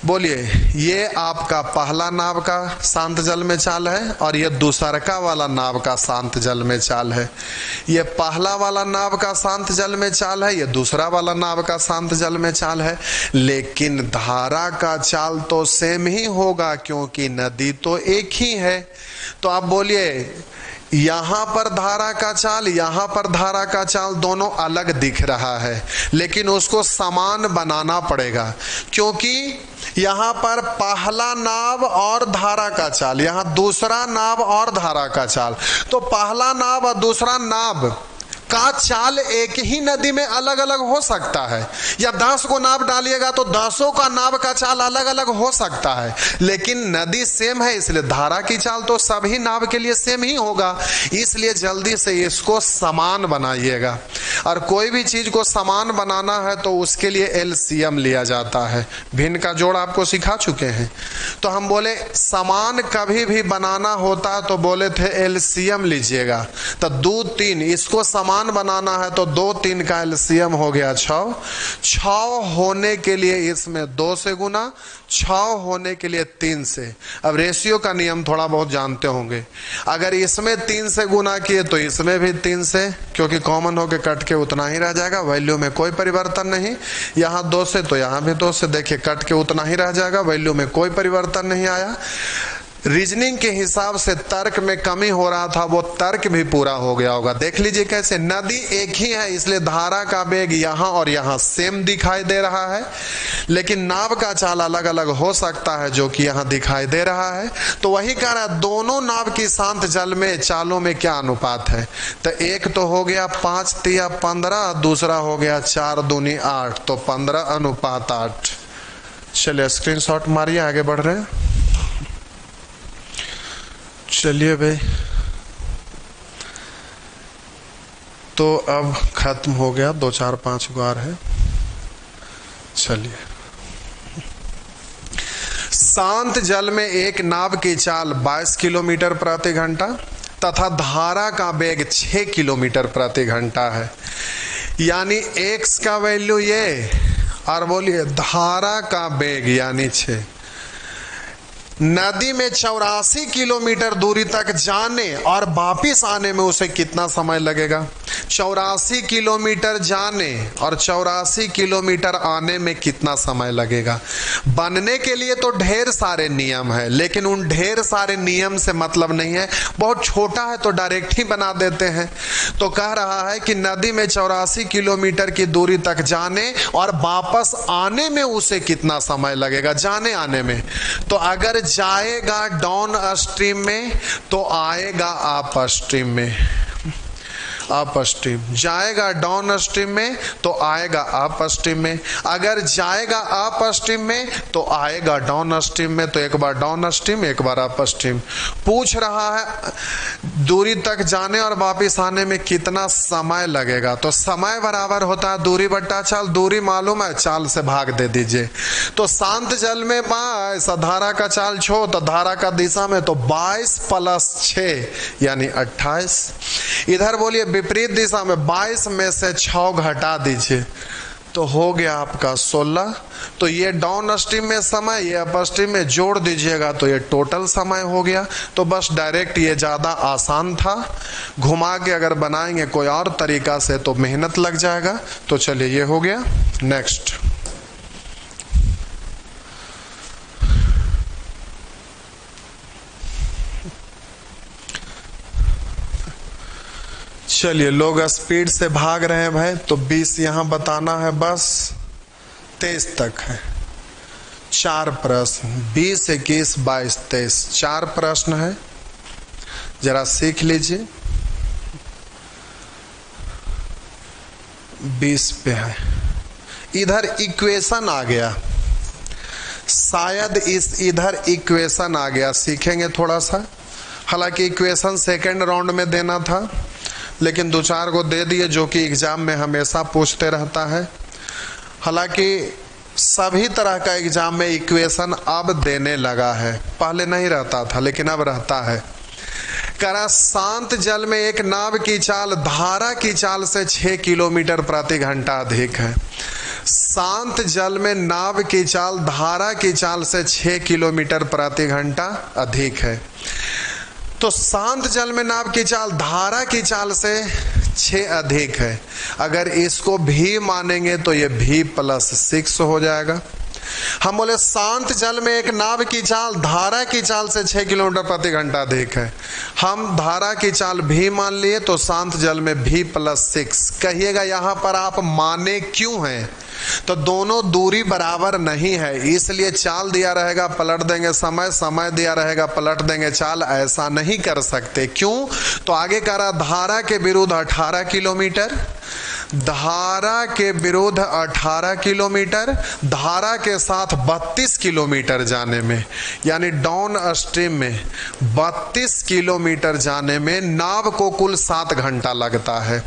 बोलिए, ये आपका पहला नाव का शांत जल में चाल है और ये दूसरा वाला नाव का शांत जल में चाल है। ये पहला वाला नाव का शांत जल में चाल है, ये दूसरा वाला नाव का शांत जल में चाल है, लेकिन धारा का चाल तो सेम ही होगा क्योंकि नदी तो एक ही है। तो आप बोलिए, यहां पर धारा का चाल, यहां पर धारा का चाल दोनों अलग दिख रहा है, लेकिन उसको समान बनाना पड़ेगा क्योंकि यहां पर पहला नाव और धारा का चाल, यहां दूसरा नाव और धारा का चाल, तो पहला नाव और दूसरा नाव का चाल एक ही नदी में अलग अलग हो सकता है, या 10 को नाव डालिएगा तो 10 का नाव का चाल अलग अलग हो सकता है, लेकिन नदी सेम है इसलिए धारा की चाल तो सभी नाव के लिए सेम ही होगा। इसलिए जल्दी से इसको समान बनाइएगा, और कोई भी चीज को समान बनाना है तो उसके लिए एलसीएम लिया जाता है। भिन्न का जोड़ आपको सिखा चुके हैं, तो हम बोले समान कभी भी बनाना होता तो बोले थे एलसीएम लीजिएगा। तो 2 3 इसको समान बनाना है तो 2 3 का एलसीएम हो गया 6। 6 होने के लिए इसमें 2 से गुना, 6 होने के लिए 3 से। अब रेशियो का नियम थोड़ा बहुत जानते होंगे, अगर इसमें 3 से गुना किए तो इसमें भी 3 से, क्योंकि कॉमन होके कट के उतना ही रह जाएगा, वैल्यू में कोई परिवर्तन नहीं। यहाँ 2 से तो यहाँ भी 2 से, देखिए कट के उतना ही रह जाएगा, वैल्यू में कोई परिवर्तन नहीं आया। रीजनिंग के हिसाब से तर्क में कमी हो रहा था, वो तर्क भी पूरा हो गया होगा। देख लीजिए कैसे, नदी एक ही है इसलिए धारा का वेग यहाँ और यहाँ सेम दिखाई दे रहा है, लेकिन नाव का चाल अलग अलग हो सकता है जो कि यहाँ दिखाई दे रहा है। तो वही कह रहा है दोनों नाव की शांत जल में चालों में क्या अनुपात है। तो एक तो हो गया 5 3 15, दूसरा हो गया 4 दूनी 8, तो 15:8। चलिए स्क्रीनशॉट मारिए, आगे बढ़ रहे हैं। चलिए भाई, तो अब खत्म हो गया, 2 4 5 बार है। चलिए, शांत जल में एक नाव की चाल 22 किलोमीटर प्रति घंटा तथा धारा का वेग 6 किलोमीटर प्रति घंटा है, यानी x का वैल्यू ये, और बोलिए धारा का वेग यानी 6। नदी में 84 किलोमीटर दूरी तक जाने और वापिस आने में उसे कितना समय लगेगा। 84 किलोमीटर जाने और 84 किलोमीटर आने में कितना समय लगेगा। बनने के लिए तो ढेर सारे नियम है, लेकिन उन ढेर सारे नियम से मतलब नहीं है। बहुत छोटा है तो डायरेक्ट ही बना देते हैं। तो कह रहा है कि नदी में 84 किलोमीटर की दूरी तक जाने और वापस आने में उसे कितना समय लगेगा, जाने आने में। तो अगर जाएगा डाउन स्ट्रीम में तो आएगा अप स्ट्रीम में। अप स्ट्रीम जाएगा डाउन स्ट्रीम में तो आएगा अप स्ट्रीम में। अगर जाएगा अप स्ट्रीम में तो आएगा डाउन स्ट्रीम में। तो एक बार डाउन स्ट्रीम, एक बार अप स्ट्रीम। पूछ रहा है दूरी तक जाने और वापस आने में कितना समय लगेगा। तो समय बराबर होता है दूरी बट्टा चाल। दूरी मालूम है, चाल से भाग दे दीजिए। तो शांत जल में बाईस, धारा का चाल छो तो धारा का दिशा में तो 22 + 6 यानी 28। इधर बोलिए विपरीत दिशा में 22 में से 6 घटा दीजिए तो हो गया आपका 16। तो ये डाउन स्ट्रीम में समय, ये अप स्ट्रीम में जोड़ दीजिएगा तो ये टोटल समय हो गया। तो बस डायरेक्ट ये ज़्यादा आसान था। घुमा के अगर बनाएंगे कोई और तरीका से तो मेहनत लग जाएगा। तो चलिए ये हो गया। नेक्स्ट चलिए, लोग स्पीड से भाग रहे हैं भाई, तो 20 यहां बताना है, बस 23 तक है। 4 प्रश्न, 20, 21, 22, 23, 4 प्रश्न है, जरा सीख लीजिए। 20 पे है। इधर इक्वेशन आ गया, शायद इधर इक्वेशन आ गया, सीखेंगे थोड़ा सा। हालांकि इक्वेशन सेकेंड राउंड में देना था, लेकिन 2-4 को दे दिए जो कि एग्जाम में हमेशा पूछते रहता है। हालांकि सभी तरह का एग्जाम में इक्वेशन अब देने लगा है, पहले नहीं रहता था लेकिन अब रहता है। करा शांत जल में एक नाव की चाल धारा की चाल से 6 किलोमीटर प्रति घंटा अधिक है। शांत जल में नाव की चाल धारा की चाल से 6 किलोमीटर प्रति घंटा अधिक है। तो शांत जल में नाव की चाल धारा की चाल से 6 अधिक है। अगर इसको भी मानेंगे तो ये भी +6 हो जाएगा। हम बोले शांत जल में एक नाव की चाल धारा की चाल से 6 किलोमीटर प्रति घंटा अधिक है। हम धारा की चाल भी मान लिए तो शांत जल में भी +6। कहिएगा यहाँ पर आप माने क्यों हैं? तो दोनों दूरी बराबर नहीं है, इसलिए चाल दिया रहेगा पलट देंगे समय, समय दिया रहेगा पलट देंगे चाल। ऐसा नहीं कर सकते। क्यों? तो आगे कह रहा धारा के विरुद्ध 18 किलोमीटर, धारा के विरुद्ध 18 किलोमीटर, धारा के साथ 32 किलोमीटर जाने में, यानी डाउन स्ट्रीम में 32 किलोमीटर जाने में नाव को कुल 7 घंटा लगता है।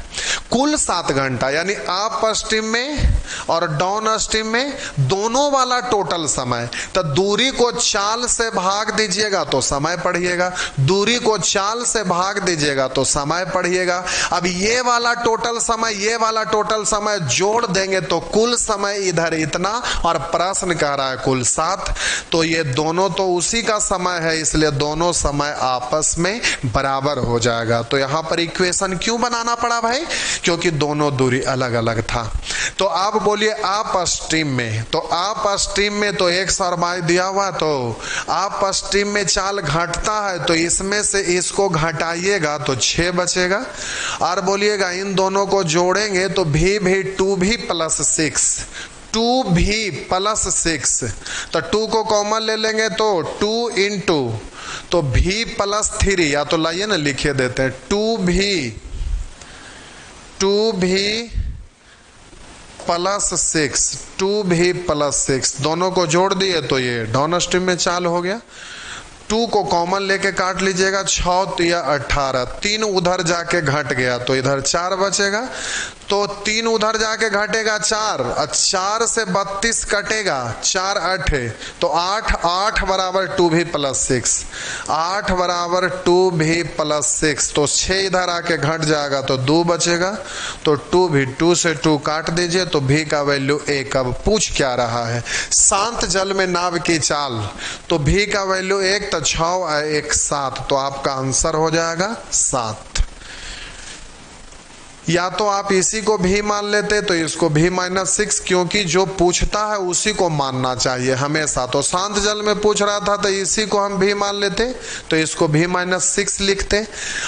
कुल 7 घंटा, यानी अप स्ट्रीम में और डाउन स्ट्रीम में दोनों वाला टोटल समय। तो दूरी को चाल से भाग दीजिएगा तो समय पढ़िएगा, दूरी को चाल से भाग दीजिएगा तो समय पढ़िएगा। अब ये वाला टोटल समय, ये वाला टोटल समय जोड़ देंगे तो कुल समय इधर इतना, और प्रश्न कह रहा है कुल 7। तो ये दोनों तो उसी का समय है, इसलिए दोनों समय आपस में बराबर हो जाएगा। तो यहां पर इक्वेशन क्यों बनाना पड़ा भाई? क्योंकि दोनों दूरी अलग अलग था। तो आप बोलिए अप स्ट्रीम में, तो अप स्ट्रीम में तो 1 सरमाई दिया हुआ, तो अप स्ट्रीम में चाल घटता है तो इसमें से इसको घटाइएगा तो 6 बचेगा। और बोलिएगा इन दोनों को जोड़ेंगे तो भी 2 भी +6, 2 भी +6। तो 2 को कॉमन ले लेंगे तो 2 × तो भी +3, या तो लाइए ना लिखे देते हैं 2 भी +6, 2 भी +6, दोनों को जोड़ दिए तो ये डाउन स्ट्रीम में चाल हो गया। 2 को कॉमन लेके काट लीजिएगा, 6 या 18, 3 उधर जाके घट गया तो इधर 4 बचेगा। तो 3 उधर जाके घटेगा 4, 4 से 32 कटेगा, 4 8 तो 8, 8 बराबर 2 भी +6, 8 बराबर 2 भी +6। तो 6 इधर आके घट जाएगा तो 2 बचेगा। तो 2 भी 2 से 2 काट दीजिए तो भी का वैल्यू 1। अब पूछ क्या रहा है? शांत जल में नाव की चाल, तो भी का वैल्यू 1, तो 6 1 7, तो आपका आंसर हो जाएगा 7। या तो आप इसी को भी मान लेते तो इसको भी -6, क्योंकि जो पूछता है उसी को मानना चाहिए हमेशा। तो शांत जल में पूछ रहा था तो इसी को हम भी मान लेते, तो इसको भी -6 लिखते।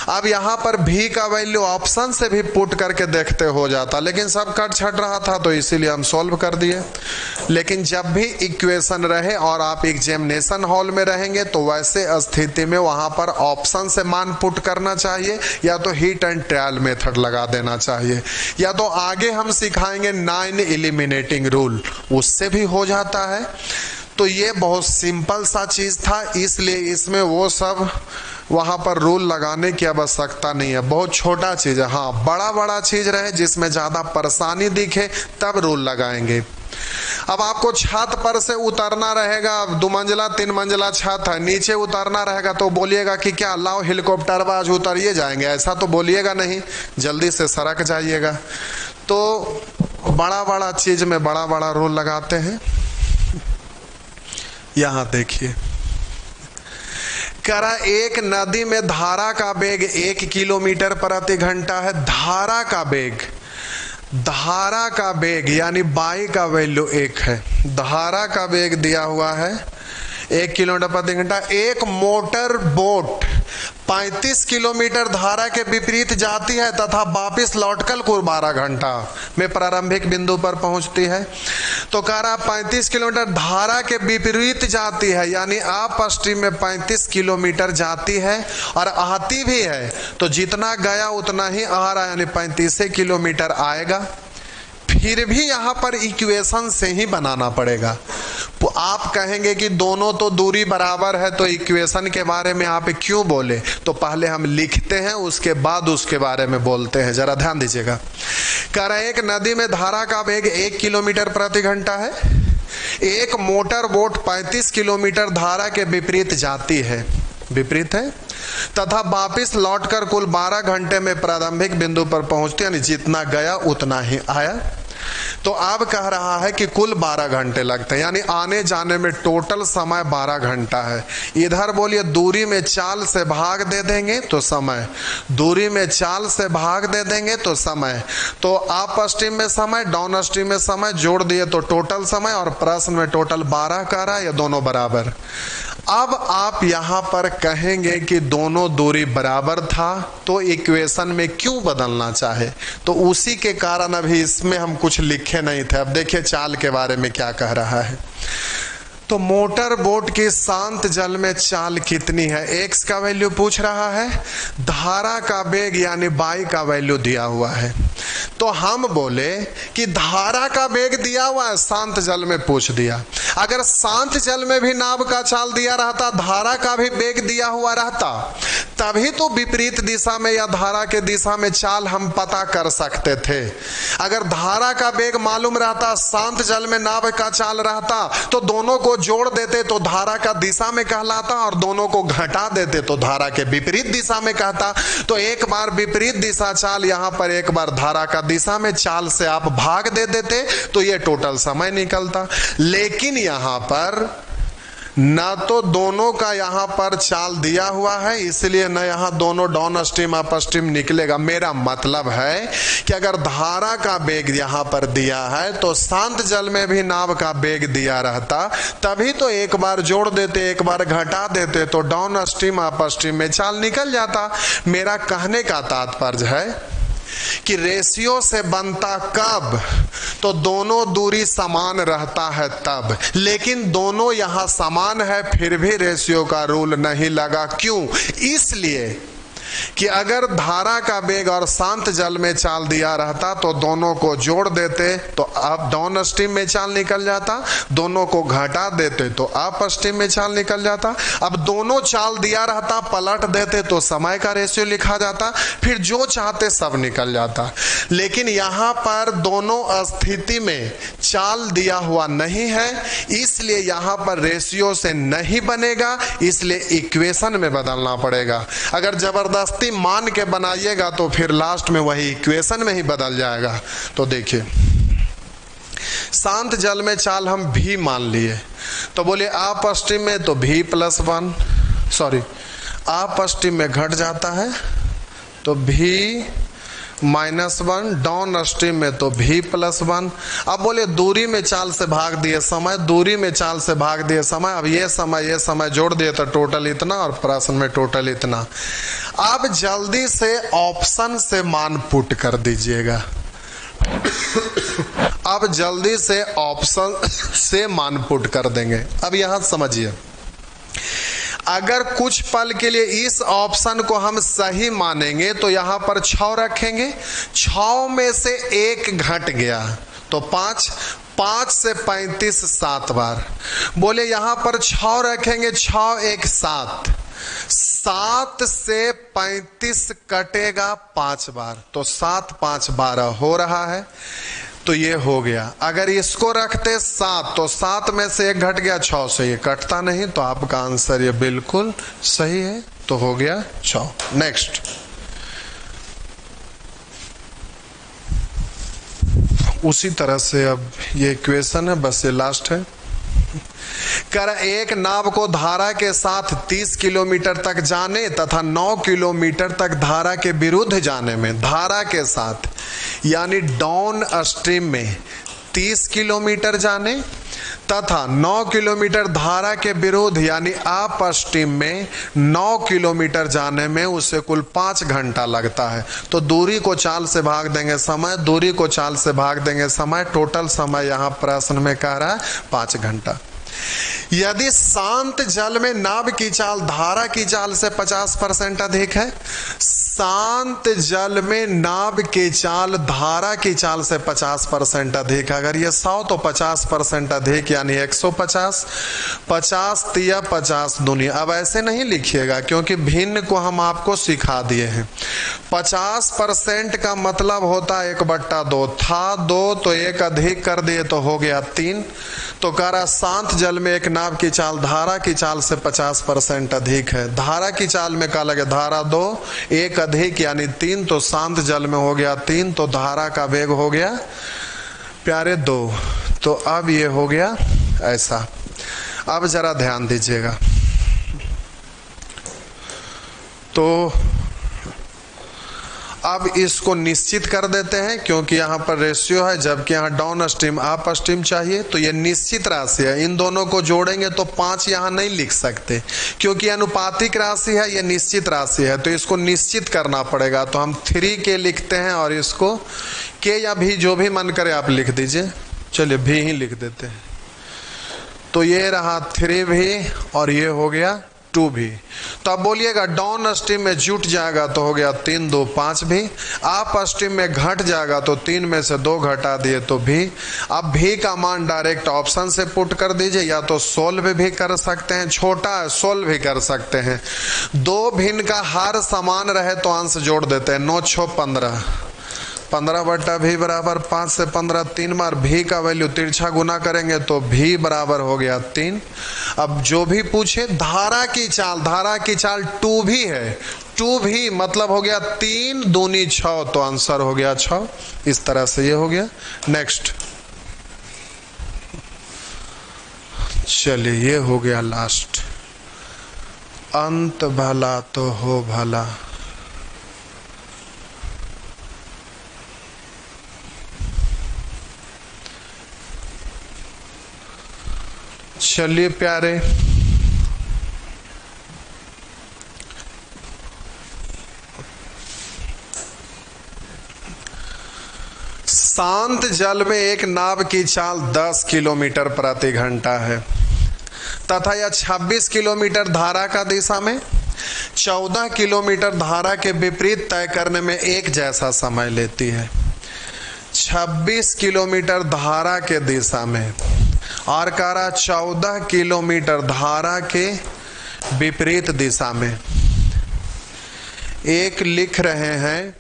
अब यहाँ पर भी का वैल्यू ऑप्शन से भी पुट करके देखते हो जाता, लेकिन सब कट छट रहा था तो इसीलिए हम सॉल्व कर दिए। लेकिन जब भी इक्वेशन रहे और आप एग्जामिनेशन हॉल में रहेंगे तो वैसे स्थिति में वहां पर ऑप्शन से मान पुट करना चाहिए, या तो हिट एंड ट्रायल मेथड लगा देना चाहिए, या तो आगे हम सिखाएंगे 9 एलिमिनेटिंग रूल, उससे भी हो जाता है। तो ये बहुत सिंपल सा चीज था, इसलिए इसमें वो सब वहां पर रूल लगाने की आवश्यकता नहीं है, बहुत छोटा चीज है। हाँ, बड़ा बड़ा चीज रहे जिसमें ज्यादा परेशानी दिखे तब रूल लगाएंगे। अब आपको छत पर से उतरना रहेगा, 2 मंजिला 3 मंजिला छत है, नीचे उतरना रहेगा तो बोलिएगा कि क्या लाओ हेलीकॉप्टर बाज उतरिए जाएंगे, ऐसा तो बोलिएगा नहीं, जल्दी से सरक जाइएगा। तो बड़ा बड़ा चीज में बड़ा बड़ा रूल लगाते हैं। यहां देखिए, करा एक नदी में धारा का वेग 1 किलोमीटर प्रति घंटा है। धारा का वेग यानी बाई का वैल्यू 1 है। धारा का वेग दिया हुआ है 1 किलोमीटर प्रति घंटा। एक मोटर बोट 35 किलोमीटर धारा के विपरीत जाती है तथा वापिस लौटकर कुल 12 घंटा में प्रारंभिक बिंदु पर पहुंचती है। तो कह रहा 35 किलोमीटर धारा के विपरीत जाती है, यानी अपस्ट्रीम में 35 किलोमीटर जाती है और आती भी है, तो जितना गया उतना ही आ रहा है, यानी 35 किलोमीटर आएगा। फिर भी यहां पर इक्वेशन से ही बनाना पड़ेगा। तो आप कहेंगे कि दोनों तो दूरी बराबर है, तो इक्वेशन के बारे में आप क्यों बोले? तो पहले हम लिखते हैं, उसके बाद उसके बारे में बोलते हैं। जरा ध्यान दीजिएगा। कह रहे एक नदी में धारा का वेग 1 किलोमीटर प्रति घंटा है। एक मोटर बोट 35 किलोमीटर धारा के विपरीत जाती है, विपरीत है, तथा वापिस लौटकर कुल 12 घंटे में प्रारंभिक बिंदु पर पहुंचती, यानी जितना गया उतना ही आया। तो अब कह रहा है कि कुल 12 घंटे लगते हैं, यानी आने जाने में टोटल समय 12 घंटा है। इधर बोलिए दूरी में चाल से भाग दे देंगे तो समय, दूरी में चाल से भाग दे देंगे तो समय। तो अप स्ट्रीम में समय, डाउन स्ट्रीम में समय जोड़ दिए तो टोटल समय, और प्रश्न में टोटल 12 कह रहा है, या दोनों बराबर। अब आप यहां पर कहेंगे कि दोनों दूरी बराबर था, तो इक्वेशन में क्यों बदलना चाहे? तो उसी के कारण अभी इसमें हम कुछ लिखे नहीं थे। अब देखिए चाल के बारे में क्या कह रहा है। तो मोटर बोट की शांत जल में चाल कितनी है? एक्स का वैल्यू पूछ रहा है, धारा का वेग यानी बाई का वैल्यू दिया हुआ है। तो हम बोले कि धारा का वेग दिया हुआ है, शांत जल में पूछ दिया। अगर शांत जल में भी नाव का चाल दिया रहता, धारा का भी वेग दिया हुआ रहता, तभी तो विपरीत दिशा में या धारा के दिशा में चाल हम पता कर सकते थे। अगर धारा का वेग मालूम रहता, शांत जल में नाव का चाल रहता, तो दोनों को जोड़ देते तो धारा का दिशा में कहलाता, और दोनों को घटा देते तो धारा के विपरीत दिशा में कहता। तो एक बार विपरीत दिशा चाल यहां पर, एक बार धारा का दिशा में चाल से आप भाग दे देते तो ये टोटल समय निकलता। लेकिन यहां पर न तो दोनों का यहां पर चाल दिया हुआ है, इसलिए न यहां दोनों डाउन स्ट्रीम अप स्ट्रीम निकलेगा। मेरा मतलब है कि अगर धारा का वेग यहां पर दिया है तो शांत जल में भी नाव का वेग दिया रहता, तभी तो एक बार जोड़ देते एक बार घटा देते तो डाउन स्ट्रीम अप स्ट्रीम में चाल निकल जाता। मेरा कहने का तात्पर्य है कि रेशियो से बनता कब? तो दोनों दूरी समान रहता है तब। लेकिन दोनों यहां समान है फिर भी रेशियो का रूल नहीं लगा। क्यों? इसलिए कि अगर धारा का वेग और शांत जल में चाल दिया रहता तो दोनों को जोड़ देते तो अब डाउन स्ट्रीम में चाल निकल जाता, दोनों को घटा देते तो अप स्ट्रीम में चाल निकल जाता। अब दोनों चाल दिया रहता, पलट देते तो समय का रेशियो लिखा जाता, फिर जो चाहते सब निकल जाता। लेकिन यहां पर दोनों स्थिति में चाल दिया हुआ नहीं है, इसलिए यहां पर रेशियो से नहीं बनेगा, इसलिए इक्वेशन में बदलना पड़ेगा। अगर जबरदस्ती मान के बनाइएगा तो फिर लास्ट में वही इक्वेशन में ही बदल जाएगा। तो देखिए शांत जल में चाल हम भी मान लिए, तो बोले अप स्ट्रीम में तो भी +1, सॉरी अप स्ट्रीम में घट जाता है तो भी -1, डाउन स्ट्रीम में तो v+1। अब बोले दूरी में चाल से भाग दिए समय, दूरी में चाल से भाग दिए समय। अब ये समय जोड़ दिए तो टोटल इतना, और प्रश्न में टोटल इतना। अब जल्दी से ऑप्शन से मान पुट कर दीजिएगा। अब जल्दी से ऑप्शन से मान पुट कर देंगे। अब यहां समझिए, अगर कुछ पल के लिए इस ऑप्शन को हम सही मानेंगे तो यहां पर 6 रखेंगे, 6 में से 1 घट गया तो 5, 5 से 35 7 बार। बोले यहां पर 6 रखेंगे, 6 1 7, 7 से 35 कटेगा 5 बार, तो 7 5 12 हो रहा है। तो ये हो गया। अगर इसको रखते 7 तो 7 में से 1 घट गया, 6 से ये कटता नहीं, तो आपका आंसर ये बिल्कुल सही है। तो हो गया 6। नेक्स्ट, उसी तरह से अब ये इक्वेशन है, बस ये लास्ट है। कर एक नाव को धारा के साथ 30 किलोमीटर तक जाने तथा 9 किलोमीटर तक धारा के विरुद्ध जाने में, धारा के साथ यानी डाउन स्ट्रीम में 30 किलोमीटर जाने तथा 9 किलोमीटर धारा के विरुद्ध यानी अप स्ट्रीम में 9 किलोमीटर जाने में उसे कुल 5 घंटा लगता है। तो दूरी को चाल से भाग देंगे समय, दूरी को चाल से भाग देंगे समय, टोटल समय यहाँ प्रश्न में कह रहा है 5 घंटा। यदि शांत जल में नाव की चाल धारा की चाल से 50% अधिक है, शांत जल में नाव की चाल धारा की चाल से 50% अधिक है। अगर ये 100 तो 50% अधिक यानी 150, 50 तिया 50 दूनी। अब ऐसे नहीं लिखिएगा क्योंकि भिन्न को हम आपको सिखा दिए हैं। 50% का मतलब होता है 1/2, था 2 तो 1 अधिक कर दिए तो हो गया 3। तो कह रहा शांत जल में एक नाव की चाल धारा की चाल से 50% अधिक है। धारा की चाल में क्या लगे, धारा 2, 1 अधिक यानी 3, तो शांत जल में हो गया 3, तो धारा का वेग हो गया प्यारे 2। तो अब ये हो गया ऐसा। अब जरा ध्यान दीजिएगा, तो अब इसको निश्चित कर देते हैं क्योंकि यहाँ पर रेशियो है, जबकि यहाँ डाउन स्ट्रीम अप स्ट्रीम चाहिए। तो ये निश्चित राशि है, इन दोनों को जोड़ेंगे तो 5 यहाँ नहीं लिख सकते क्योंकि अनुपातिक राशि है, ये निश्चित राशि है, तो इसको निश्चित करना पड़ेगा। तो हम 3K लिखते हैं और इसको K या भी जो भी मन करे आप लिख दीजिए। चलिए भी ही लिख देते हैं। तो ये रहा 3 भी और ये हो गया 2 भी। तो अब बोलिएगा डाउन स्ट्रीम में जुट जाएगा तो हो गया 3 2 5 भी, अप स्ट्रीम में घट जाएगा तो 3 में से 2 घटा दिए तो भी। अब भी का मान डायरेक्ट ऑप्शन से पुट कर दीजिए, या तो सोल्व भी कर सकते हैं, छोटा है सोल्व भी कर सकते हैं। 2 भिन्न का हार समान रहे तो अंश जोड़ देते हैं, 9 6 15, 15 बटा भी बराबर 5 से 15, 3 बार भी का वैल्यू तिरछा गुना करेंगे तो भी बराबर हो गया 3। अब जो भी पूछे धारा की चाल 2 भी है, 2 भी मतलब हो गया 3 दूनी 6, तो आंसर हो गया 6। इस तरह से ये हो गया। नेक्स्ट, चलिए ये हो गया लास्ट। अंत भला तो हो भला। चलिए प्यारे, शांत जल में एक नाव की चाल 10 किलोमीटर प्रति घंटा है तथा यह 26 किलोमीटर धारा का दिशा में, 14 किलोमीटर धारा के विपरीत तय करने में एक जैसा समय लेती है। 26 किलोमीटर धारा के दिशा में और कह रहा 14 किलोमीटर धारा के विपरीत दिशा में। एक लिख रहे हैं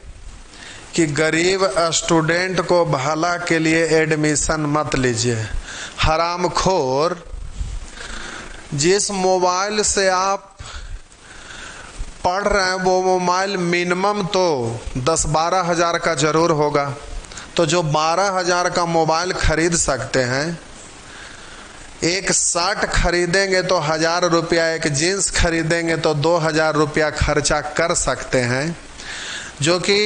कि गरीब स्टूडेंट को भला के लिए एडमिशन मत लीजिए। हरामखोर, जिस मोबाइल से आप पढ़ रहे हैं वो मोबाइल मिनिमम तो 10-12 हज़ार का जरूर होगा। तो जो 12 हज़ार का मोबाइल खरीद सकते हैं, एक शर्ट खरीदेंगे तो 1000 रुपया, एक जीन्स खरीदेंगे तो 2000 रुपया खर्चा कर सकते हैं, जो कि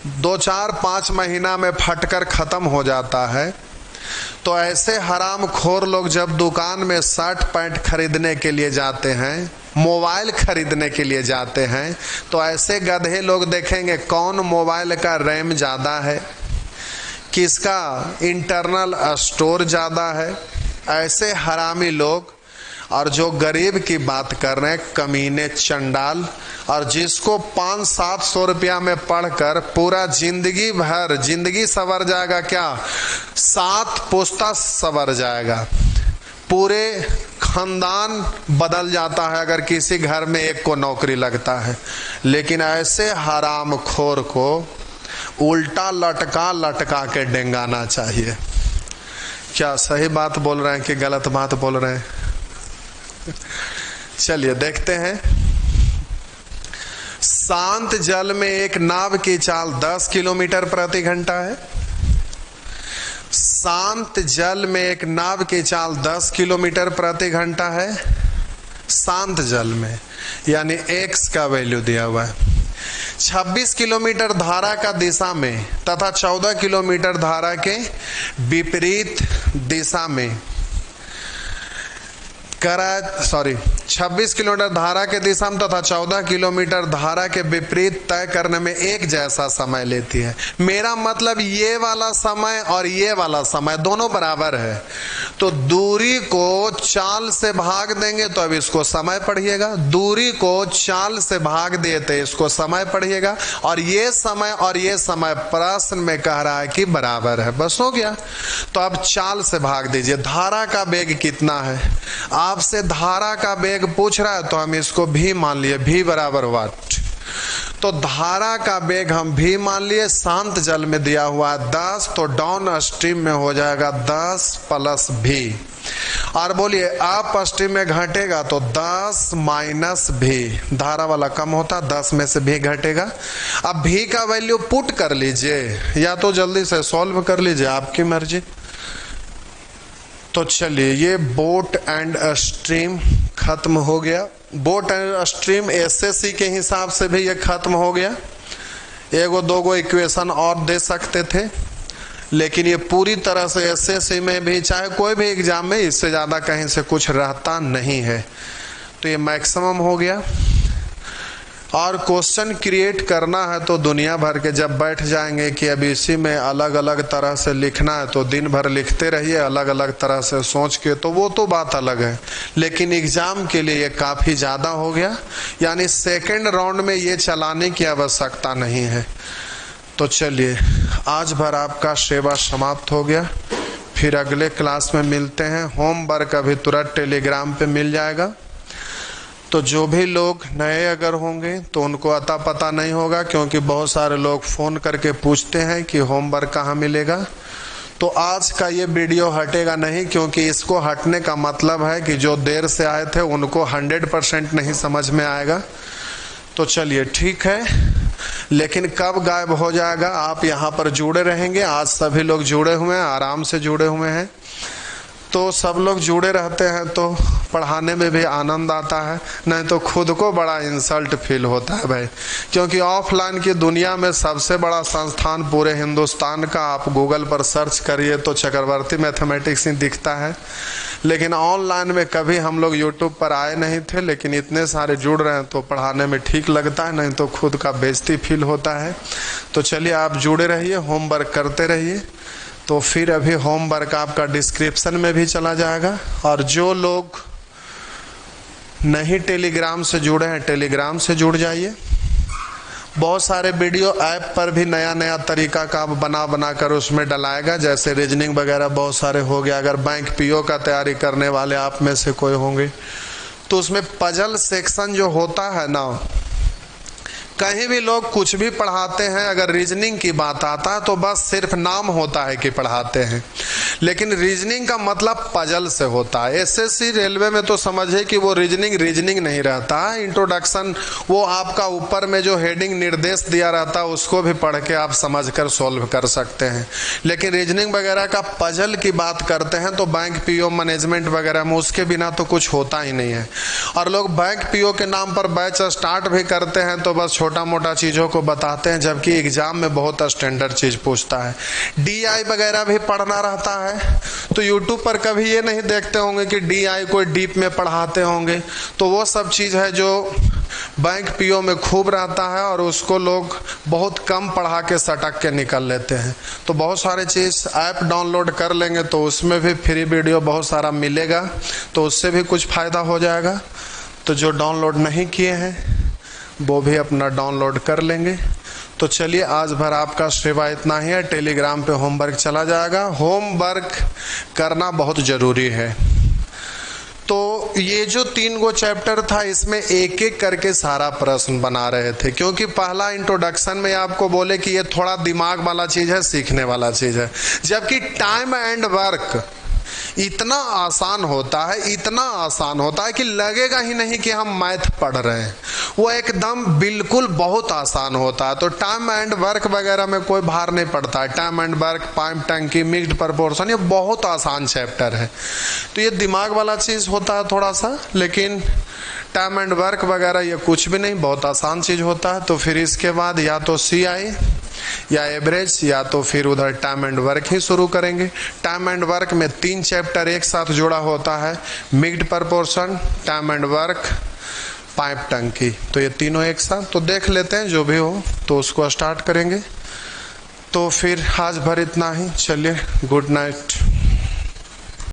2-4-5 महीना में फटकर खत्म हो जाता है। तो ऐसे हराम खोर लोग जब दुकान में शर्ट पैंट खरीदने के लिए जाते हैं, मोबाइल खरीदने के लिए जाते हैं, तो ऐसे गधे लोग देखेंगे कौन मोबाइल का रैम ज़्यादा है, किसका इंटरनल स्टोर ज़्यादा है। ऐसे हरामी लोग, और जो गरीब की बात कर रहे हैं, कमीने चंडाल, और जिसको 500-700 रुपया में पढ़कर पूरा जिंदगी भर जिंदगी संवर जाएगा, क्या 7 पुश्ता संवर जाएगा, पूरे खानदान बदल जाता है अगर किसी घर में एक को नौकरी लगता है। लेकिन ऐसे हराम खोर को उल्टा लटका लटका के डेंगाना चाहिए। क्या सही बात बोल रहे हैं कि गलत बात बोल रहे हैं? चलिए देखते हैं। शांत जल में एक नाव की चाल 10 किलोमीटर प्रति घंटा है। शांत जल में एक नाव की चाल 10 किलोमीटर प्रति घंटा है। शांत जल में, यानी x का वैल्यू दिया हुआ है। 26 किलोमीटर धारा का दिशा में तथा 14 किलोमीटर धारा के विपरीत दिशा में 26 किलोमीटर धारा के दिशा में तथा 14 किलोमीटर धारा के विपरीत तय करने में एक जैसा समय लेती है। मेरा मतलब ये वाला समय और ये वाला समय दोनों बराबर है, तो दूरी को चाल से भाग देंगे तो अब इसको समय पढ़िएगा, दूरी को चाल से भाग देते इसको समय पढ़िएगा, और ये समय प्रश्न में कह रहा है कि बराबर है। बस हो गया। तो अब चाल से भाग दीजिए। धारा का वेग कितना है? आपसे धारा का वेग पूछ रहा है तो हम इसको भी मान लिए, भी बराबर वाट। तो धारा का वेग हम भी मान लिए। शांत जल में दिया हुआ है 10, तो डाउन स्ट्रीम में हो जाएगा 10 प्लस भी। और बोलिए अप स्ट्रीम में घटेगा तो 10 माइनस भी, धारा वाला कम होता, 10 में से भी घटेगा। अब भी का वैल्यू पुट कर लीजिए, या तो जल्दी से सॉल्व कर लीजिए, आपकी मर्जी। तो चलिए, ये बोट एंड स्ट्रीम खत्म हो गया। बोट एंड स्ट्रीम एसएससी के हिसाब से भी ये खत्म हो गया। एगो दोगो इक्वेशन और दे सकते थे, लेकिन ये पूरी तरह से एसएससी में भी, चाहे कोई भी एग्जाम में, इससे ज़्यादा कहीं से कुछ रहता नहीं है। तो ये मैक्सिमम हो गया। और क्वेश्चन क्रिएट करना है तो दुनिया भर के जब बैठ जाएंगे कि अब इसी में अलग अलग तरह से लिखना है, तो दिन भर लिखते रहिए अलग अलग तरह से सोच के, तो वो तो बात अलग है। लेकिन एग्जाम के लिए ये काफ़ी ज़्यादा हो गया, यानी सेकेंड राउंड में ये चलाने की आवश्यकता नहीं है। तो चलिए, आज भर आपका सेवा समाप्त हो गया। फिर अगले क्लास में मिलते हैं। होमवर्क अभी तुरंत टेलीग्राम पे मिल जाएगा। तो जो भी लोग नए अगर होंगे तो उनको अता पता नहीं होगा, क्योंकि बहुत सारे लोग फ़ोन करके पूछते हैं कि होमवर्क कहाँ मिलेगा। तो आज का ये वीडियो हटेगा नहीं, क्योंकि इसको हटने का मतलब है कि जो देर से आए थे उनको 100% नहीं समझ में आएगा। तो चलिए ठीक है, लेकिन कब गायब हो जाएगा? आप यहाँ पर जुड़े रहेंगे। आज सभी लोग जुड़े हुए हैं, आराम से जुड़े हुए हैं। तो सब लोग जुड़े रहते हैं तो पढ़ाने में भी आनंद आता है, नहीं तो खुद को बड़ा इंसल्ट फील होता है भाई। क्योंकि ऑफलाइन की दुनिया में सबसे बड़ा संस्थान पूरे हिंदुस्तान का, आप गूगल पर सर्च करिए तो चक्रवर्ती मैथमेटिक्स ही दिखता है। लेकिन ऑनलाइन में कभी हम लोग यूट्यूब पर आए नहीं थे, लेकिन इतने सारे जुड़ रहे हैं तो पढ़ाने में ठीक लगता है, नहीं तो खुद का बेइज्जती फील होता है। तो चलिए, आप जुड़े रहिए, होमवर्क करते रहिए। तो फिर अभी होमवर्क आपका डिस्क्रिप्शन में भी चला जाएगा। और जो लोग नहीं टेलीग्राम से जुड़े हैं, टेलीग्राम से जुड़ जाइए। बहुत सारे वीडियो ऐप पर भी नया नया तरीका का बना कर उसमें डलाएगा, जैसे रीजनिंग वगैरह बहुत सारे हो गया। अगर बैंक पीओ का तैयारी करने वाले आप में से कोई होंगे तो उसमें पजल सेक्शन जो होता है ना, कहीं भी लोग कुछ भी पढ़ाते हैं, अगर रीजनिंग की बात आता है तो बस सिर्फ नाम होता है कि पढ़ाते हैं, लेकिन रीजनिंग का मतलब पजल से होता है। एसएससी रेलवे में तो समझे कि वो रीजनिंग नहीं रहता है। इंट्रोडक्शन वो आपका ऊपर में जो हेडिंग निर्देश दिया रहता है उसको भी पढ़ के आप समझ कर सोल्व कर सकते हैं। लेकिन रीजनिंग वगैरह का पजल की बात करते हैं तो बैंक पीओ मैनेजमेंट वगैरह में उसके बिना तो कुछ होता ही नहीं है। और लोग बैंक पीओ के नाम पर बैच स्टार्ट भी करते हैं तो बस छोटा मोटा चीज़ों को बताते हैं, जबकि एग्जाम में बहुत स्टैंडर्ड चीज़ पूछता है। DI वगैरह भी पढ़ना रहता है, तो यूट्यूब पर कभी ये नहीं देखते होंगे कि DI कोई डीप में पढ़ाते होंगे। तो वो सब चीज़ है जो बैंक PO में खूब रहता है और उसको लोग बहुत कम पढ़ा के सटक के निकल लेते हैं। तो बहुत सारे चीज़ ऐप डाउनलोड कर लेंगे तो उसमें भी फ्री वीडियो बहुत सारा मिलेगा, तो उससे भी कुछ फ़ायदा हो जाएगा। तो जो डाउनलोड नहीं किए हैं वो भी अपना डाउनलोड कर लेंगे। तो चलिए, आज भर आपका सेवा इतना ही है। टेलीग्राम पे होमवर्क चला जाएगा। होमवर्क करना बहुत ज़रूरी है। तो ये जो 3 गो चैप्टर था, इसमें एक एक करके सारा प्रश्न बना रहे थे, क्योंकि पहला इंट्रोडक्शन में आपको बोले कि ये थोड़ा दिमाग वाला चीज़ है, सीखने वाला चीज़ है। जबकि टाइम एंड वर्क इतना आसान होता है, इतना आसान होता है कि लगेगा ही नहीं कि हम मैथ पढ़ रहे हैं। वो एकदम बिल्कुल बहुत आसान होता है। तो टाइम एंड वर्क वगैरह में कोई भार नहीं पड़ता है। टाइम एंड वर्क, पाइप टंकी, मिक्स्ड प्रपोर्शन, ये बहुत आसान चैप्टर है। तो ये दिमाग वाला चीज़ होता है थोड़ा सा, लेकिन टाइम एंड वर्क वगैरह ये कुछ भी नहीं, बहुत आसान चीज़ होता है। तो फिर इसके बाद या तो CI या एवरेज या तो फिर उधर टाइम एंड वर्क ही शुरू करेंगे। टाइम एंड वर्क में 3 चैप्टर एक साथ जुड़ा होता है, mixed proportion, time and work, pipe टंकी। तो ये तीनों एक साथ तो देख लेते हैं, जो भी हो तो उसको स्टार्ट करेंगे। तो फिर आज भर इतना ही। चलिए, गुड नाइट।